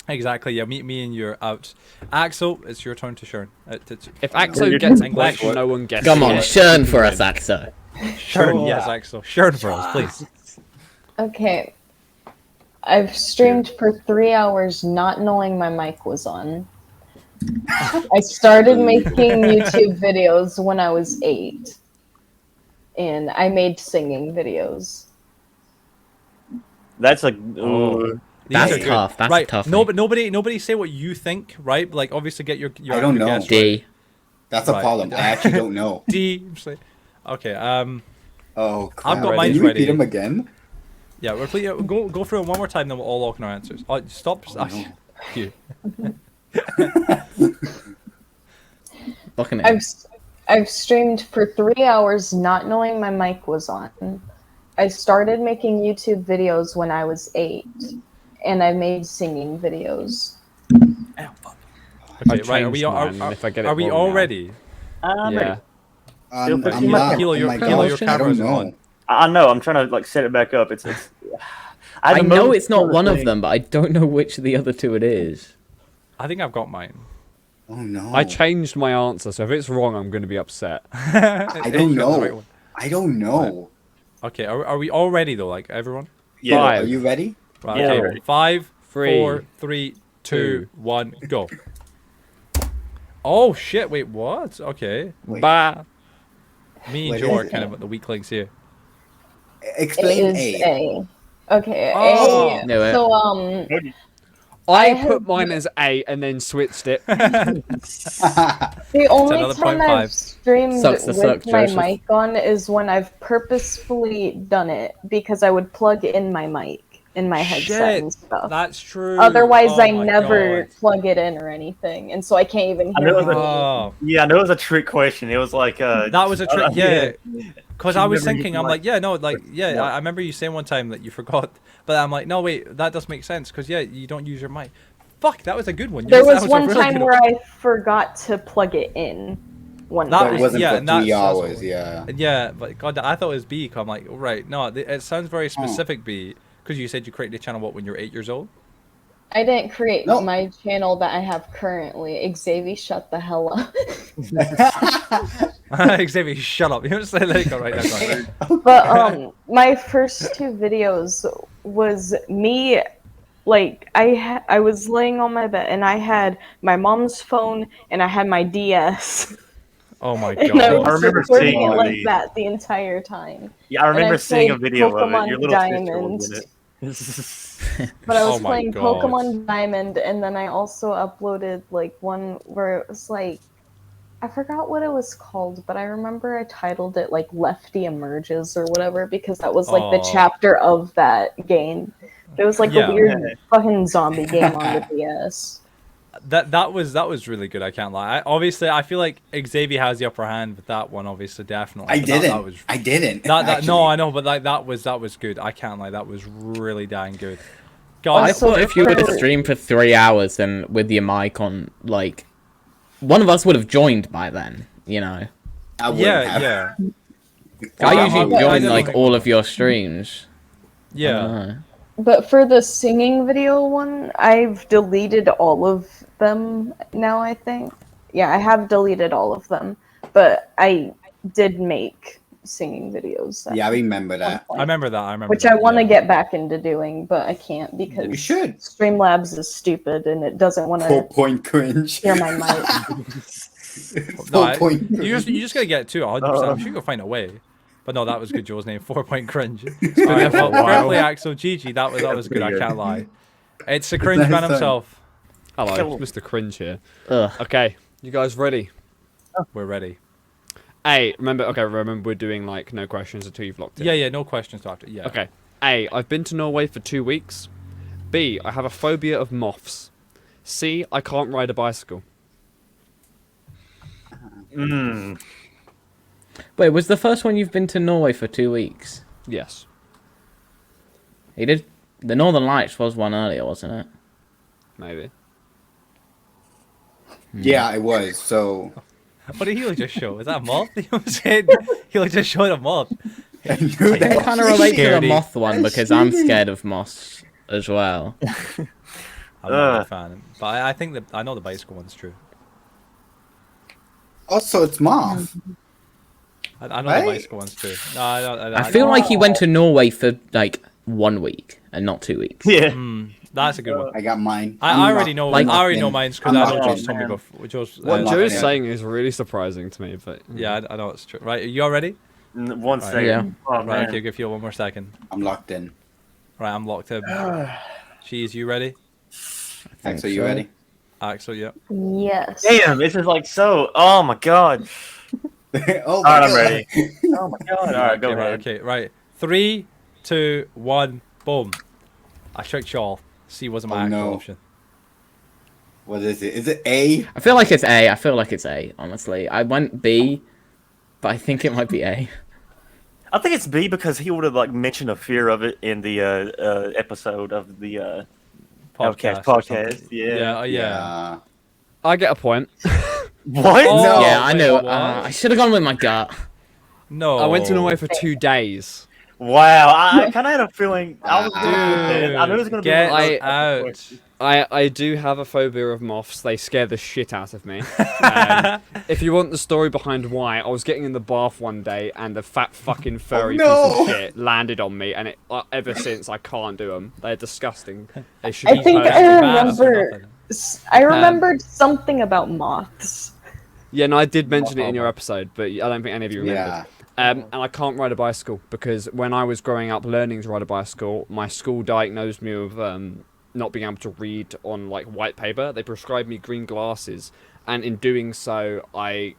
Exactly. Yeah, me and you're out. Axel, it's your turn to shine. If You're Axo gets a English. question, no one guesses. Come on, it. churn for us, Axo. Shern, yes, Axel. Shern for us, please. okay. I've streamed for 3 hours not knowing my mic was on. I started making YouTube videos when I was 8. And I made singing videos. That's like. Oh. ooh. These That's are good. tough. That's right. tough. No, but nobody say what you think, right? Like obviously get your I don't your know. guess right. D. That's a Right. problem. I actually don't know. D. Okay. Oh, crap. I've got ready. mine Can you ready. repeat them again? Yeah, we're go through it one more time, then we'll all lock in our answers. Oh, stop. Oh, no. You. Fucking hell. I've streamed for 3 hours not knowing my mic was on. I started making YouTube videos when I was 8. And I made singing videos. Okay, I've right. Are we changed all, mine if I get it are we wrong all now. ready? I'm Yeah. ready. I'm Still not. Hilo, Oh your- my Hilo, gosh, your I camera's don't know. on. I know. I'm trying to like set it back up. It's. I had the know most it's not fun one of thing. them, but I don't know which of the other 2 it is. I think I've got mine. Oh no. I changed my answer, so if it's wrong, I'm going to be upset. I don't You got the right know. one. I don't know. Okay, are we all ready though? Like everyone? Yeah. Five. Are you ready? Right. Yeah. Okay. 5, 3, 4, 3, 2, 1, go. Oh shit! Wait, what? Okay. Wait. Bah. Me and What Joe is are kind it? of the weak links here. Explain It is A. A. Okay, Oh. A. Knew it. So, I I put have- mine as A and then switched it. the only another time 0.5. I've streamed Sucks to with suck, my Joseph. mic on is when I've purposefully done it because I would plug in my mic in my headset Shit, and stuff. That's true. Otherwise, Oh I my never God. plug it in or anything, and so I can't even I hear know you. that- Oh, Yeah, I know it was a trick question. It was like. that was a trick. Yeah. Because You I was never thinking, use I'm mic. like, yeah, no, like, yeah, Yeah. I remember you saying one time that you forgot, but I'm like, no, wait, that does make sense, because, yeah, you don't use your mic. Fuck, that was a good one. There That was a one really time good where I forgot to plug it in. One That But time. it was- wasn't yeah, for and that's 3 also- hours. Yeah. Yeah, but God, I thought it was B, 'cause I'm like, right, no, it sounds very specific B, because you said you created a channel, what, when you were 8 years old? I didn't create No. my channel that I have currently. Xavier, shut the hell up. Xavier, shut up. You don't say let it go right now. Go on. But my first two videos was me, like I was laying on my bed and I had my mom's phone and I had my DS. Oh my And I god. was remember recording seeing it like these. that the entire time. Yeah, I And remember seeing a played video of it. Pokemon Your little sister Diamond. was in it. But I was Oh my playing God. Pokemon Diamond, and then I also uploaded like one where it was like, I forgot what it was called, but I remember I titled it like Lefty Emerges or whatever because that was like the Oh. chapter of that game. It was like Yeah. a weird fucking zombie game on the DS. That was really good. I can't lie. Obviously, I feel like Xavier has the upper hand with that one. Obviously, definitely. I But didn't. That was I didn't. that. No, actually. I know, but that was good. I can't lie. That was really dang good. I Guys, Also- thought if you were to stream for 3 hours and with your mic on, like, one of us would have joined by then, you know. I wouldn't yeah, have. yeah, I I- usually I join, don't like, think- all of your streams. I yeah. don't know. But for the singing video one, I've deleted all of them now, I think. Yeah, I have deleted all of them. But I did make singing videos. at Yeah, I remember that. one I point, remember that. I remember. which that, I want to yeah. get back into doing, but I can't because You should. Streamlabs is stupid and it doesn't want to 4-point cringe. hear my mic. No, 4-point you just gotta get to 100%. I'm sure you'll find a way. But no, that was good. Joel's name, 4-point cringe. Alright, well, fair play, Axel. GG. That was good. I pretty can't good. lie. It's the cringe man Nice one. himself. Hello, Mr. Cringe here. Ugh. Okay, you guys ready? We're ready. A, remember we're doing like no questions until you've locked in. Yeah, no questions after. Yeah. Okay. A, I've been to Norway for 2 weeks. B, I have a phobia of moths. C, I can't ride a bicycle. Mm. Wait, was the first one you've been to Norway for 2 weeks? Yes. He did. The Northern Lights was one earlier, wasn't it? Maybe. Yeah, it was. So What did he just show? Is that a moth? He said he just showed a moth. I knew It that. kind of relates to the Scaredy. moth one because I'm scared of moths as well. I'm not a fan, but I think that I know the bicycle one's true. Also, it's moth. I know Right? the bicycle one's true. No, I feel like he went to Norway for like 1 week and not 2 weeks. Yeah. That's a good one. I got mine. I already know. like- I already know mine's because I'm I know locked Joe's in. told me before. Joe's, What I'm Joe's not- saying is really surprising to me, but yeah, I know it's true. Right, are you all ready? One second. Yeah. Oh, Right, man. okay, give you one more second. I'm locked in. Right, I'm locked in. Cheese, you ready? Axel, you so. ready? Axel, yeah. Yes. Damn, this is like so. Oh my god. Oh, All right, I'm God. ready. Oh my god. All right, go Okay, right, ahead. okay, right. 3, 2, 1, boom. I tricked y'all. C wasn't my Oh, actual no. option. What is it? Is it A? I feel like it's A. I feel like it's A, honestly. I went B, but I think it might be A. I think it's B because he would have like mentioned a fear of it in the episode of the Outkast or Podcast, something. yeah. Yeah. I get a point. What? Oh, No. Yeah, I wait, knew. what? I should have gone with my gut. No. I went to Norway for 2 days. Wow, I kind of had a feeling. I was Dude, I knew it was going to be get one of those out. questions. I do have a phobia of moths. They scare the shit out of me. If you want the story behind why, I was getting in the bath one day and the fat fucking furry no. piece of shit landed on me, and ever since I can't do them. They're disgusting. They should I be think punished. I Bats or remember. nothing. I remembered something about moths. Yeah, no, I did mention it in your episode, but I don't think any of you remembered. Yeah. And I can't ride a bicycle because when I was growing up learning to ride a bicycle, my school diagnosed me with not being able to read on like white paper. They prescribed me green glasses, and in doing so, I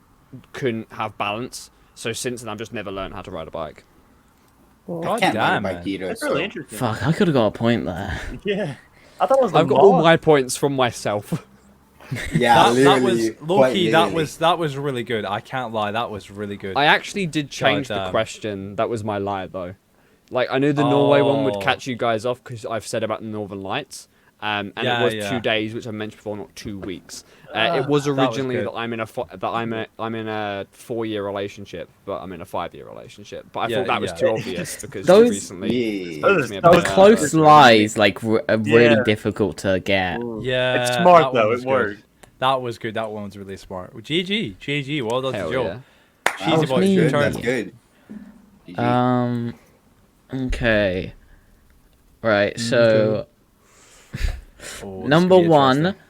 couldn't have balance. So since then, I've just never learned how to ride a bike. I God can't damn, ride a man. bike either. That's So. really interesting. Fuck, I could have got a point there. Yeah. I thought it was the I've got all moth. my points from myself. Yeah, That was literally, low quite key. That literally. was really good. I can't lie. That was really good. I actually did change the damn. question. That was my lie, though. Like, I knew the Norway one would Oh. catch you guys off because I've said about the Northern Lights. And Yeah, it was yeah. 2 days, which I mentioned before, not 2 weeks. It was that was originally good. that I'm in a 4-year relationship, but I'm in a 5-year relationship. But I Yeah, thought that was yeah. too obvious because Those- recently Yeah. spoke to me Those- about The Yeah. close lies, like, are really Yeah. difficult to get. Yeah, It's smart that one though. was It good. worked. That was good. That one was really smart. GG, well done Hell to Joe. yeah. Cheesy was boy, me. your That's turn. good. GG. Okay. Right. So Oh, this number could be one, interesting.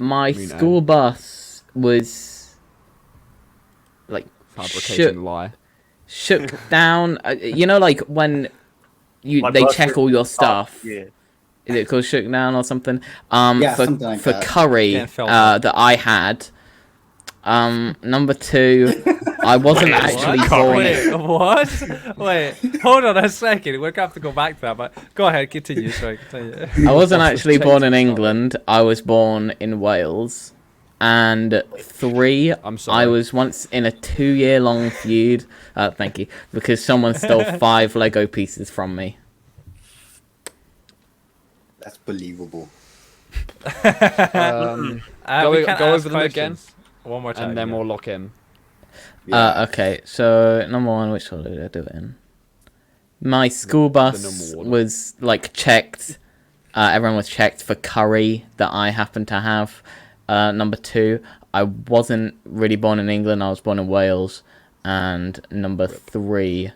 my Me know. school bus was like Fabricating lie. shook down. You know, like when Like they Buster- check all your stuff. Yeah. Is it called shook down or something? Yeah, for something like for that. curry Getting felt up. that I had. Number two, I wasn't actually born. Wait, what? Wait, hold on a second. We're gonna have to go back to that. But go ahead, continue. Sorry, continue. I wasn't actually born in Change the England. I was born in Wales. And three, I'm sorry. I was once in a 2-year-long feud. Thank you, because someone stole 5 Lego pieces from me. That's believable. Um, Go- We can't go ask over them again. questions. One more time. and then yeah. we'll lock in. Okay, so number one, which order did I do it in? My school bus normal order. was like checked. Everyone was checked for curry that I happened to have. Number two, I wasn't really born in England. I was born in Wales. And number three,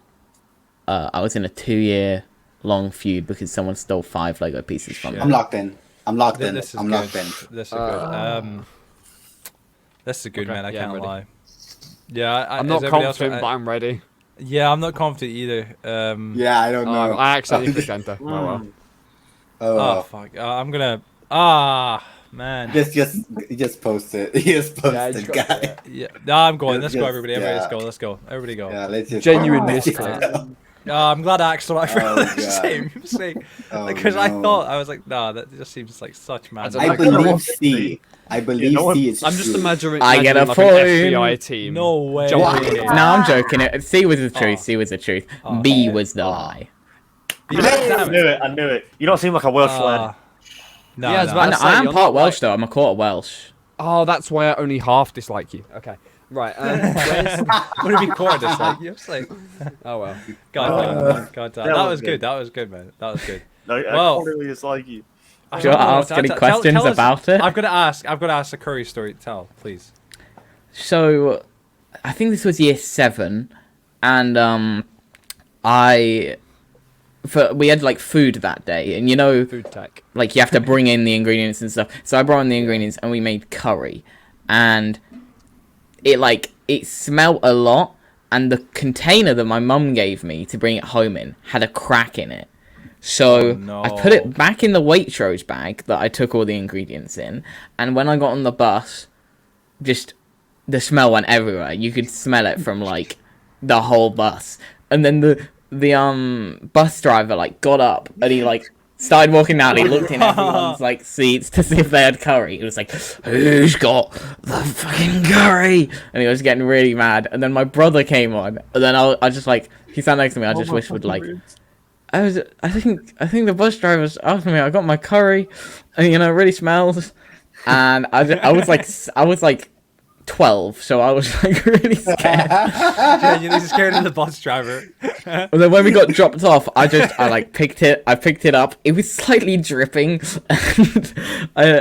I was in a 2-year-long feud because someone stole 5 Lego pieces from me. I'm locked in. I'm locked in. This is I'm good. locked in. This is good. This is good, Okay, man. I yeah, I'm can't ready. lie. Yeah, I'm is not everybody else- confident, but I'm ready. yeah, I'm not confident either. Yeah, I don't know. I accidentally clicked enter. Oh well. Oh fuck. I'm gonna. Ah man. Just post it. Just post Yeah, it, just got- guy. Yeah. No, I'm going. Let's go, Just- everybody. Everybody, let's yeah. go. Let's go. Everybody go. Yeah, let's just Genuine let's just misclick. go. I'm glad I actually Oh, God. same. Oh, Because I no. thought I was like, nah, that just seems like such mad. don't I like believe C. I believe no one- C is I'm just true. imagining. I get a like point. an FBI team. No way. jumping in. No, I'm joking. C was the truth. Oh. C was the truth. Oh. B was the lie. I Damn knew it. I knew it. You don't seem like a Welsh lad. No, Yeah, I was no. about to say, I am you're part not Welsh like- though. I'm a quarter Welsh. Oh, that's why I only half dislike you. Okay. Right. Where's... Would it be core dislike? You're just like, Oh well. God damn. that That was was good. good. That was good, man. That was good. No, I Well- totally dislike you. I Do you don't want to know. ask any Tell questions us- about it? I've got to ask the curry story. Tell, please. So, I think this was year 7, and we had like food that day, and you know, Food tech. like you have to bring in the ingredients and stuff. So I brought in the ingredients, and we made curry, and it smelled a lot, and the container that my mum gave me to bring it home in had a crack in it. So Oh, no. I put it back in the Waitrose bag that I took all the ingredients in, and when I got on the bus, just the smell went everywhere. You could smell it from like the whole bus. And then the bus driver like got up and he like started walking down. He looked in everyone's like seats to see if they had curry. He was like, "Who's got the fucking curry?" And he was getting really mad. And then my brother came on, and then I just like he sat next to me. I just whispered like, I think the bus driver's after me. I got my curry, and you know it really smells. And I was like 12, so I was like really scared. Genuinely scared of the bus driver. And then when we got dropped off, I picked it up. It was slightly dripping, and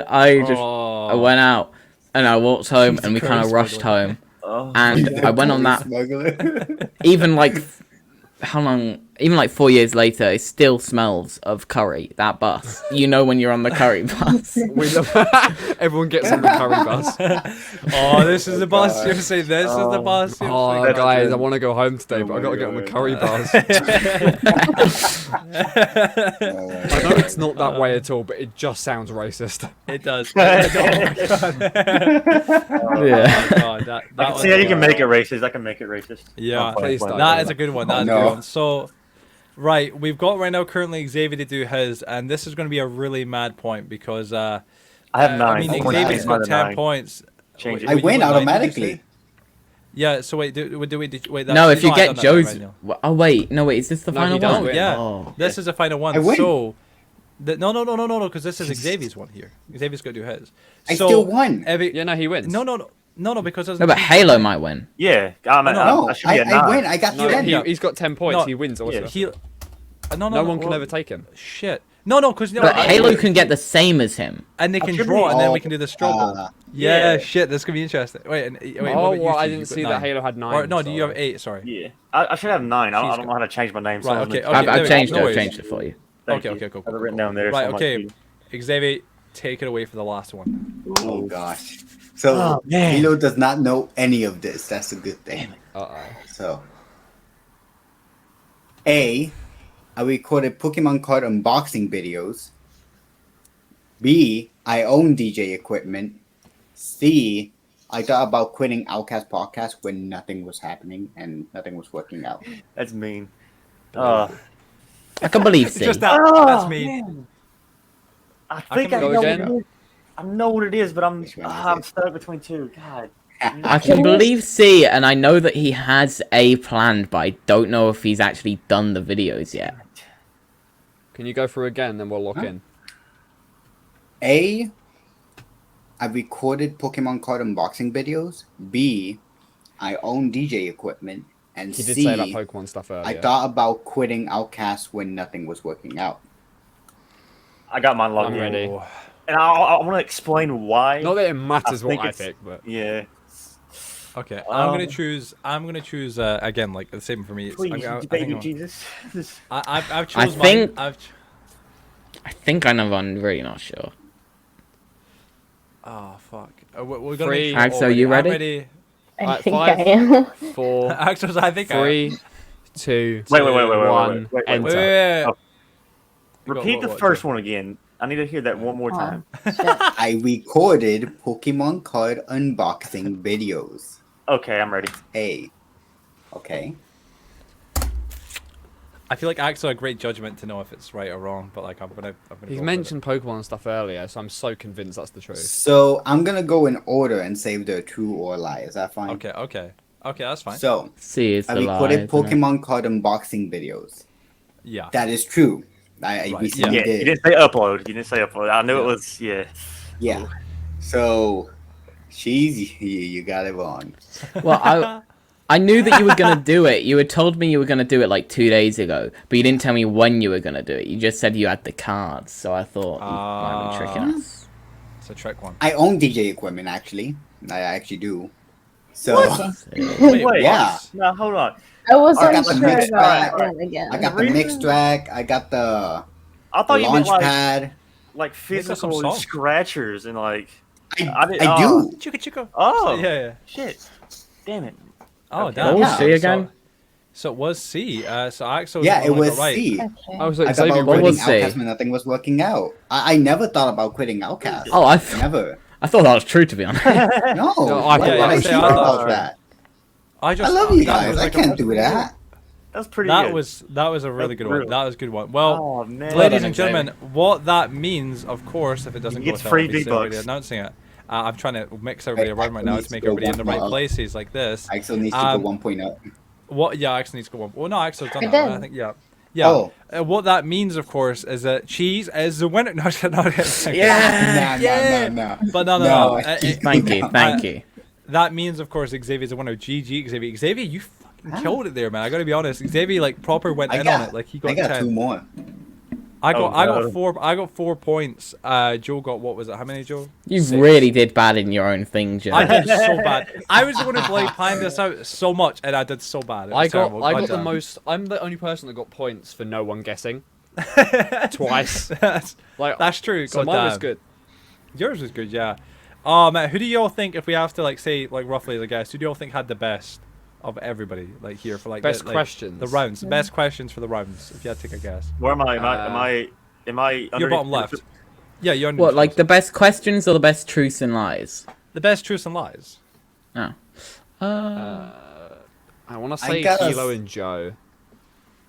I went out and I walked home, and we kind of rushed home. And I went on that. Smuggler. Even like how long? Even like 4 years later, it still smells of curry. That bus, you know, when you're on the curry bus. We love everyone gets on the curry bus. Oh, this is the bus. God. You say this is the bus. You Oh, say- guys, I want to go home today, Oh but I my gotta get on the God. curry bus. Oh, my I know it's not that way at all, but it just sounds racist. It does. Oh my god. Yeah. Oh god, that I can was see how you can good. make it racist. I can make it racist. Yeah, Please don't. that is a good one. That is a no. good one. So, right, we've got right now currently Xavier to do his, and this is going to be a really mad point because I have 9. I mean, Oh, Xavier's got nine. 10 points. Change it. I Wait, win you got 9, did you automatically. say? Yeah. So wait, wait. No, if you I've get done that Joe's. right now. Oh wait, no wait. Is this the No, final he does one? win. Yeah. Oh. This is the final one. I win. So, no, because this is Xavier's one here. Xavier's got to do his. I So, still won. Yeah, no, he wins. No, because there's No, but Halo might win. Yeah, No, I should be a 9. I win. I got No, 10. Yeah. he's got 10 points. No, He wins also. yeah, he. No No one can well, overtake him. Shit. No, because But Halo can get the same as him. and they can should draw, be and then all- we can do the straw ball. Yeah, Yeah. shit, this could be interesting. Wait, what Oh, about you, well, I Steve? didn't You've got see that 9. Halo had 9. Or, no, do you so- have 8? Sorry. Yeah. I should have 9. I She's don't know how to change my name. So Right, I'm okay, gonna- okay. I've changed it. no I've worries. changed it for you. Thank Okay, you. cool. I have it written down there. Right, so I'm okay. like, Xavier, take it away for the last one. Oh gosh. So Oh, man. Halo does not know any of this. That's a good thing. Uh-oh. So A, I recorded Pokemon card unboxing videos. B, I own DJ equipment. C, I thought about quitting Outkast Podcast when nothing was happening and nothing was working out. That's mean. I can believe C. Just that. That's me. Man. I think can I go know again. what it is. I know what it is, but I'm Which one is I'm it? stuck between two. God. I can believe C, and I know that he has A planned, but I don't know if he's actually done the videos yet. Can you go through again, then we'll lock Huh? in. A, I recorded Pokemon card unboxing videos. B, I own DJ equipment. And He did C, say that Pokemon stuff earlier. I thought about quitting Outkast when nothing was working out. I got mine logged I'm in. ready. Oh, And I want to explain why. Not that it matters I what think I it's- think, but Yeah. okay, I'm gonna Um, choose. Again, like the same for me. It's, Please, I baby think Jesus. I've chosen think- mine. I think I know, I'm really not sure. Oh fuck. We're gonna Three. make sure Axel, already. you I'm ready? ready. I Alright, think 5, I am. 4, Axel's. I think 3, 2, Wait, 1, wait. enter. Wait. Oh. Repeat the What, first one again. I need to hear that one more time. Shit. I recorded Pokemon card unboxing videos. Okay, I'm ready. A. Okay. I feel like Axel had great judgment to know if it's right or wrong, but like I'm gonna He's go mentioned Pokemon stuff earlier, so I'm so convinced that's the truth. So I'm gonna go in order and say if they're true or lie. Is that fine? with it. Okay, that's fine. So C is I the lie. recorded isn't it? Pokemon card unboxing videos. Yeah. That is true. I Right, recently Yeah, did. you didn't say upload. You didn't say upload. I knew Yeah. it was. Yeah. Yeah. So she's you got it wrong. Well, I knew that you were gonna do it. You had told me you were gonna do it like 2 days ago, but you didn't tell me when you were gonna do it. You just said you had the cards, so I thought you might be tricking us. It's a trick one. I own DJ equipment actually. I actually do. So Wait. Yeah. No, hold on. I wasn't I got the sure mix about track. that one again. I got the mix track. I got the I thought you meant launch like pad. like us some physical songs. scratchers and like. I did- do. Chica. Oh. Yeah. Shit. Damn it. Oh, Okay. damn. What was Yeah. C again? So it was C. So Axel. Yeah, it only got was right. C. Okay. I was I like, thought Xavier, about what quitting was C? Outkast when nothing was working out. I never thought about quitting Outkast. Oh, Never. I thought that was true, to be honest. No. No, Why I would thought- I I share thought- about that? I I love you that guys. was I like can't do that. That was pretty That good. was a really That's good brutal. one. That was a good one. Well, Oh man. ladies done, and gentlemen, what that means, of course, if it doesn't He go gets to free obviously V-Bucks. everybody announcing it. I'm trying to mix everybody Hey, around right now please to make go everybody in the one right up. places like this. Axel needs to go 1.0. What? Yeah, Axel needs to go one. Well, no, Axel's done I that. Right? I did. think yeah. Oh. What that means, of course, is that cheese is the winner. No, Yeah. No. But no. Thank you. That means, of course, Xavier's the winner. GG, Xavier. Xavier, you fucking killed it there, man. I gotta be honest. Xavier, like, proper went in on it. Like, he got I got 10. 2 more. I got no. 4. I got 4 points. Joe got, what was it? How many, Joe? You 6. really did bad in your own thing, Joe. I did so bad. I was the one who planned this out so much, and I did so bad. It was terrible. I got the Goddamn. most. I'm the only person that got points for no one guessing twice. that's, Like that's true. so mine was goddamn. good. Yours was good, yeah. Oh man, who do y'all think, if we have to like say like roughly the guess, who do y'all think had the best of everybody like here for like Best the, like, questions. the rounds, the best questions for the rounds? If you had to take a guess, Where am I? Am I your underneath bottom left. Yeah, you're What, like the best questions or the best truths and lies? the best truths and lies. Oh. I want to I say got a- Kilo and Joe.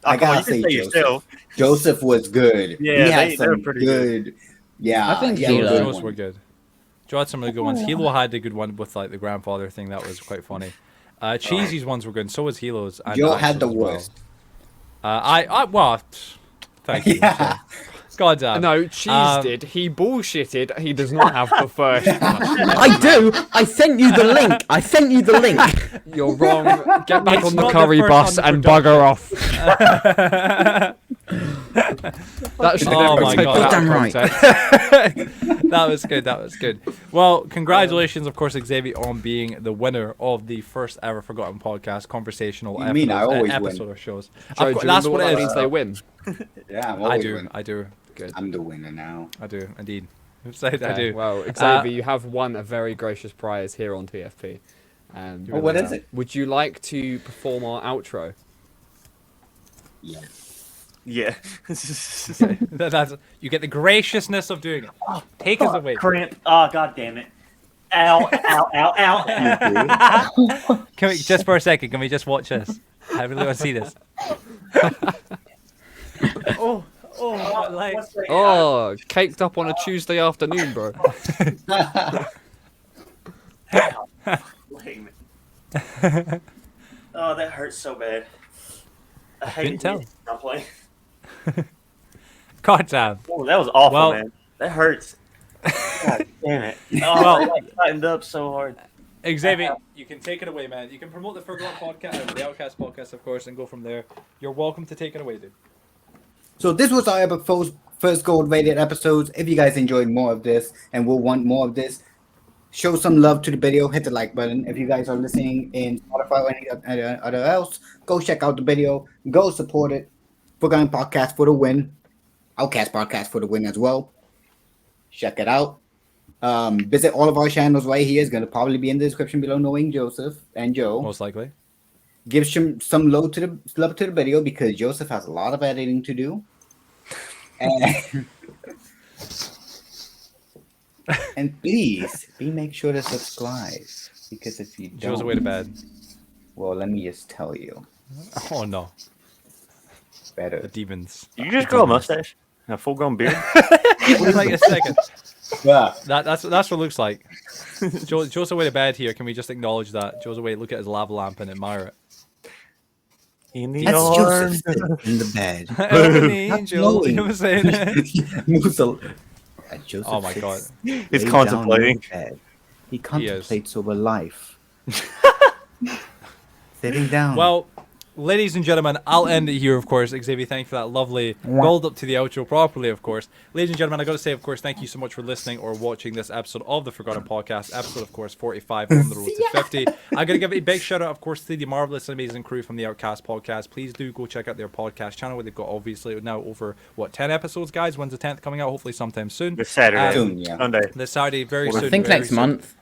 I come on, gotta you say can Joseph. yourself. Joseph was good. Yeah, he had they're some pretty good. Yeah, I think he had a Hilo. good Those one. were good. Joe had some really good ones. Hilo had a good one with like the grandfather thing. That was quite funny. Cheesy's ones were good. And so was Hilo's. And Joe had Axel's the as well. worst. Well, thank you. Yeah. God damn. No, Cheese did. He bullshitted. He does not have the first one. I do! I sent you the link! You're wrong. Get back It's on the not the curry first bus on the and bugger off. That should Oh never my take God. that out of Damn right. context. That was good. That was good. Well, congratulations, of course, Xavier, on being the winner of the first ever Forgotten Podcast, conversational You mean I always episode win? of shows. Joe, Of do course, you that's remember what what it that is. means they win? Yeah, I'm I always do. winning. I do. Good. I'm the winner now. I do. Indeed. I Okay, do. Well, Xavier, you have won a very gracious prize here on TFP. Oh, what is it? Would you like to perform our outro? Yeah. Yeah. That's, you get the graciousness of doing it. Take us away. Cramp. Oh, God damn it. Ow, ow, ow, ow. Can we just for a second? Can we just watch this? I really want to see this. Oh, my legs. Oh, caked up on a Tuesday afternoon, bro. Leg, man. Oh, that hurts so bad. I hate couldn't tell. it. I'm playing. God damn. Oh, that was awful, Well- man. That hurts. God damn it. Oh, Well- I tightened up so hard. Xavier, you can take it away, man. You can promote the Forgotten Podcast, the Outkast Podcast, of course, and go from there. You're welcome to take it away, dude. So this was our first gold rated episodes. If you guys enjoyed more of this and will want more of this, show some love to the video. Hit the like button. If you guys are listening in Spotify or any other else, go check out the video. Go support it. Forgotten Podcast for the win. Outkast Podcast for the win as well. Check it out. Visit all of our channels right here. It's going to probably be in the description below, knowing Joseph and Joe. Most likely. Give some love to the video because Joseph has a lot of editing to do. And, and please make sure to subscribe because if you don't, Joe's away to bed. well, let me just tell you, Oh no, the better. demons. You just grow a mustache? A full-grown beard? Like a second. Yeah. That's what it looks like. Joe's away to bed here. Can we just acknowledge that? Joe's away. Look at his lava lamp and admire it. In the That's arms. Joseph sitting in the bed. Oh, an angel. You know what I'm saying? Joseph Oh my God. sits He's way down contemplating. in bed. He contemplates over life. Sitting down. Well, ladies and gentlemen, I'll end it here, of course. Xavier, thank you for that lovely build up to the outro properly, of course. Ladies and gentlemen, I got to say, of course, thank you so much for listening or watching this episode of the Forgotten Podcast, episode, of course, 45 on the road to 50. I'm going to give a big shout out, of course, to the marvelous and amazing crew from the Outkast Podcast. Please do go check out their podcast channel where they've got obviously now over, 10 episodes, guys? When's the 10th coming out? Hopefully sometime soon. This Saturday. Soon, yeah. Sunday. This Saturday, very soon. I think very next soon. month.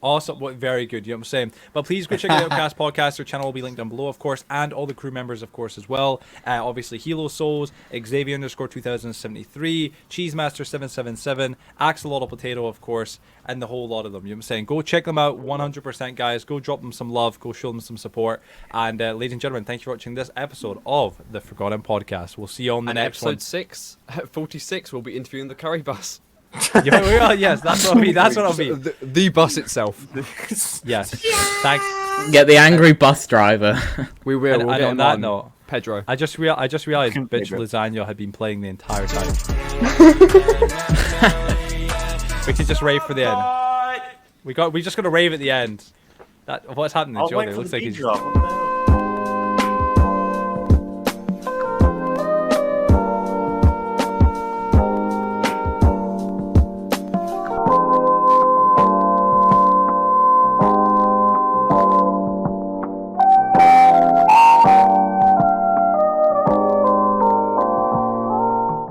Awesome, very good. You know what I'm saying? But please go check out the Outkast Podcast. Their channel will be linked down below, of course, and all the crew members, of course, as well. Obviously, Hilo Souls, Xavier _2073, Cheesemaster777, Axolotl Potato, of course, and the whole lot of them. You know what I'm saying? Go check them out, 100%, guys. Go drop them some love. Go show them some support. And ladies and gentlemen, thank you for watching this episode of the Forgotten Podcast. We'll see you on the And next episode 46, we'll be interviewing the curry bus. one. Yeah, we are. Yes, that's what it'll be. That's what it'll be. The bus itself. Yes. Thanks. Get the angry bus driver. We will. And, We'll and get on him that on. note, Pedro. I just realized Bitch Lasagna had been playing the entire time. We could just rave for the end. We just got to rave at the end. What's happening, I was Joe? waiting It for looks the like beat he's drop.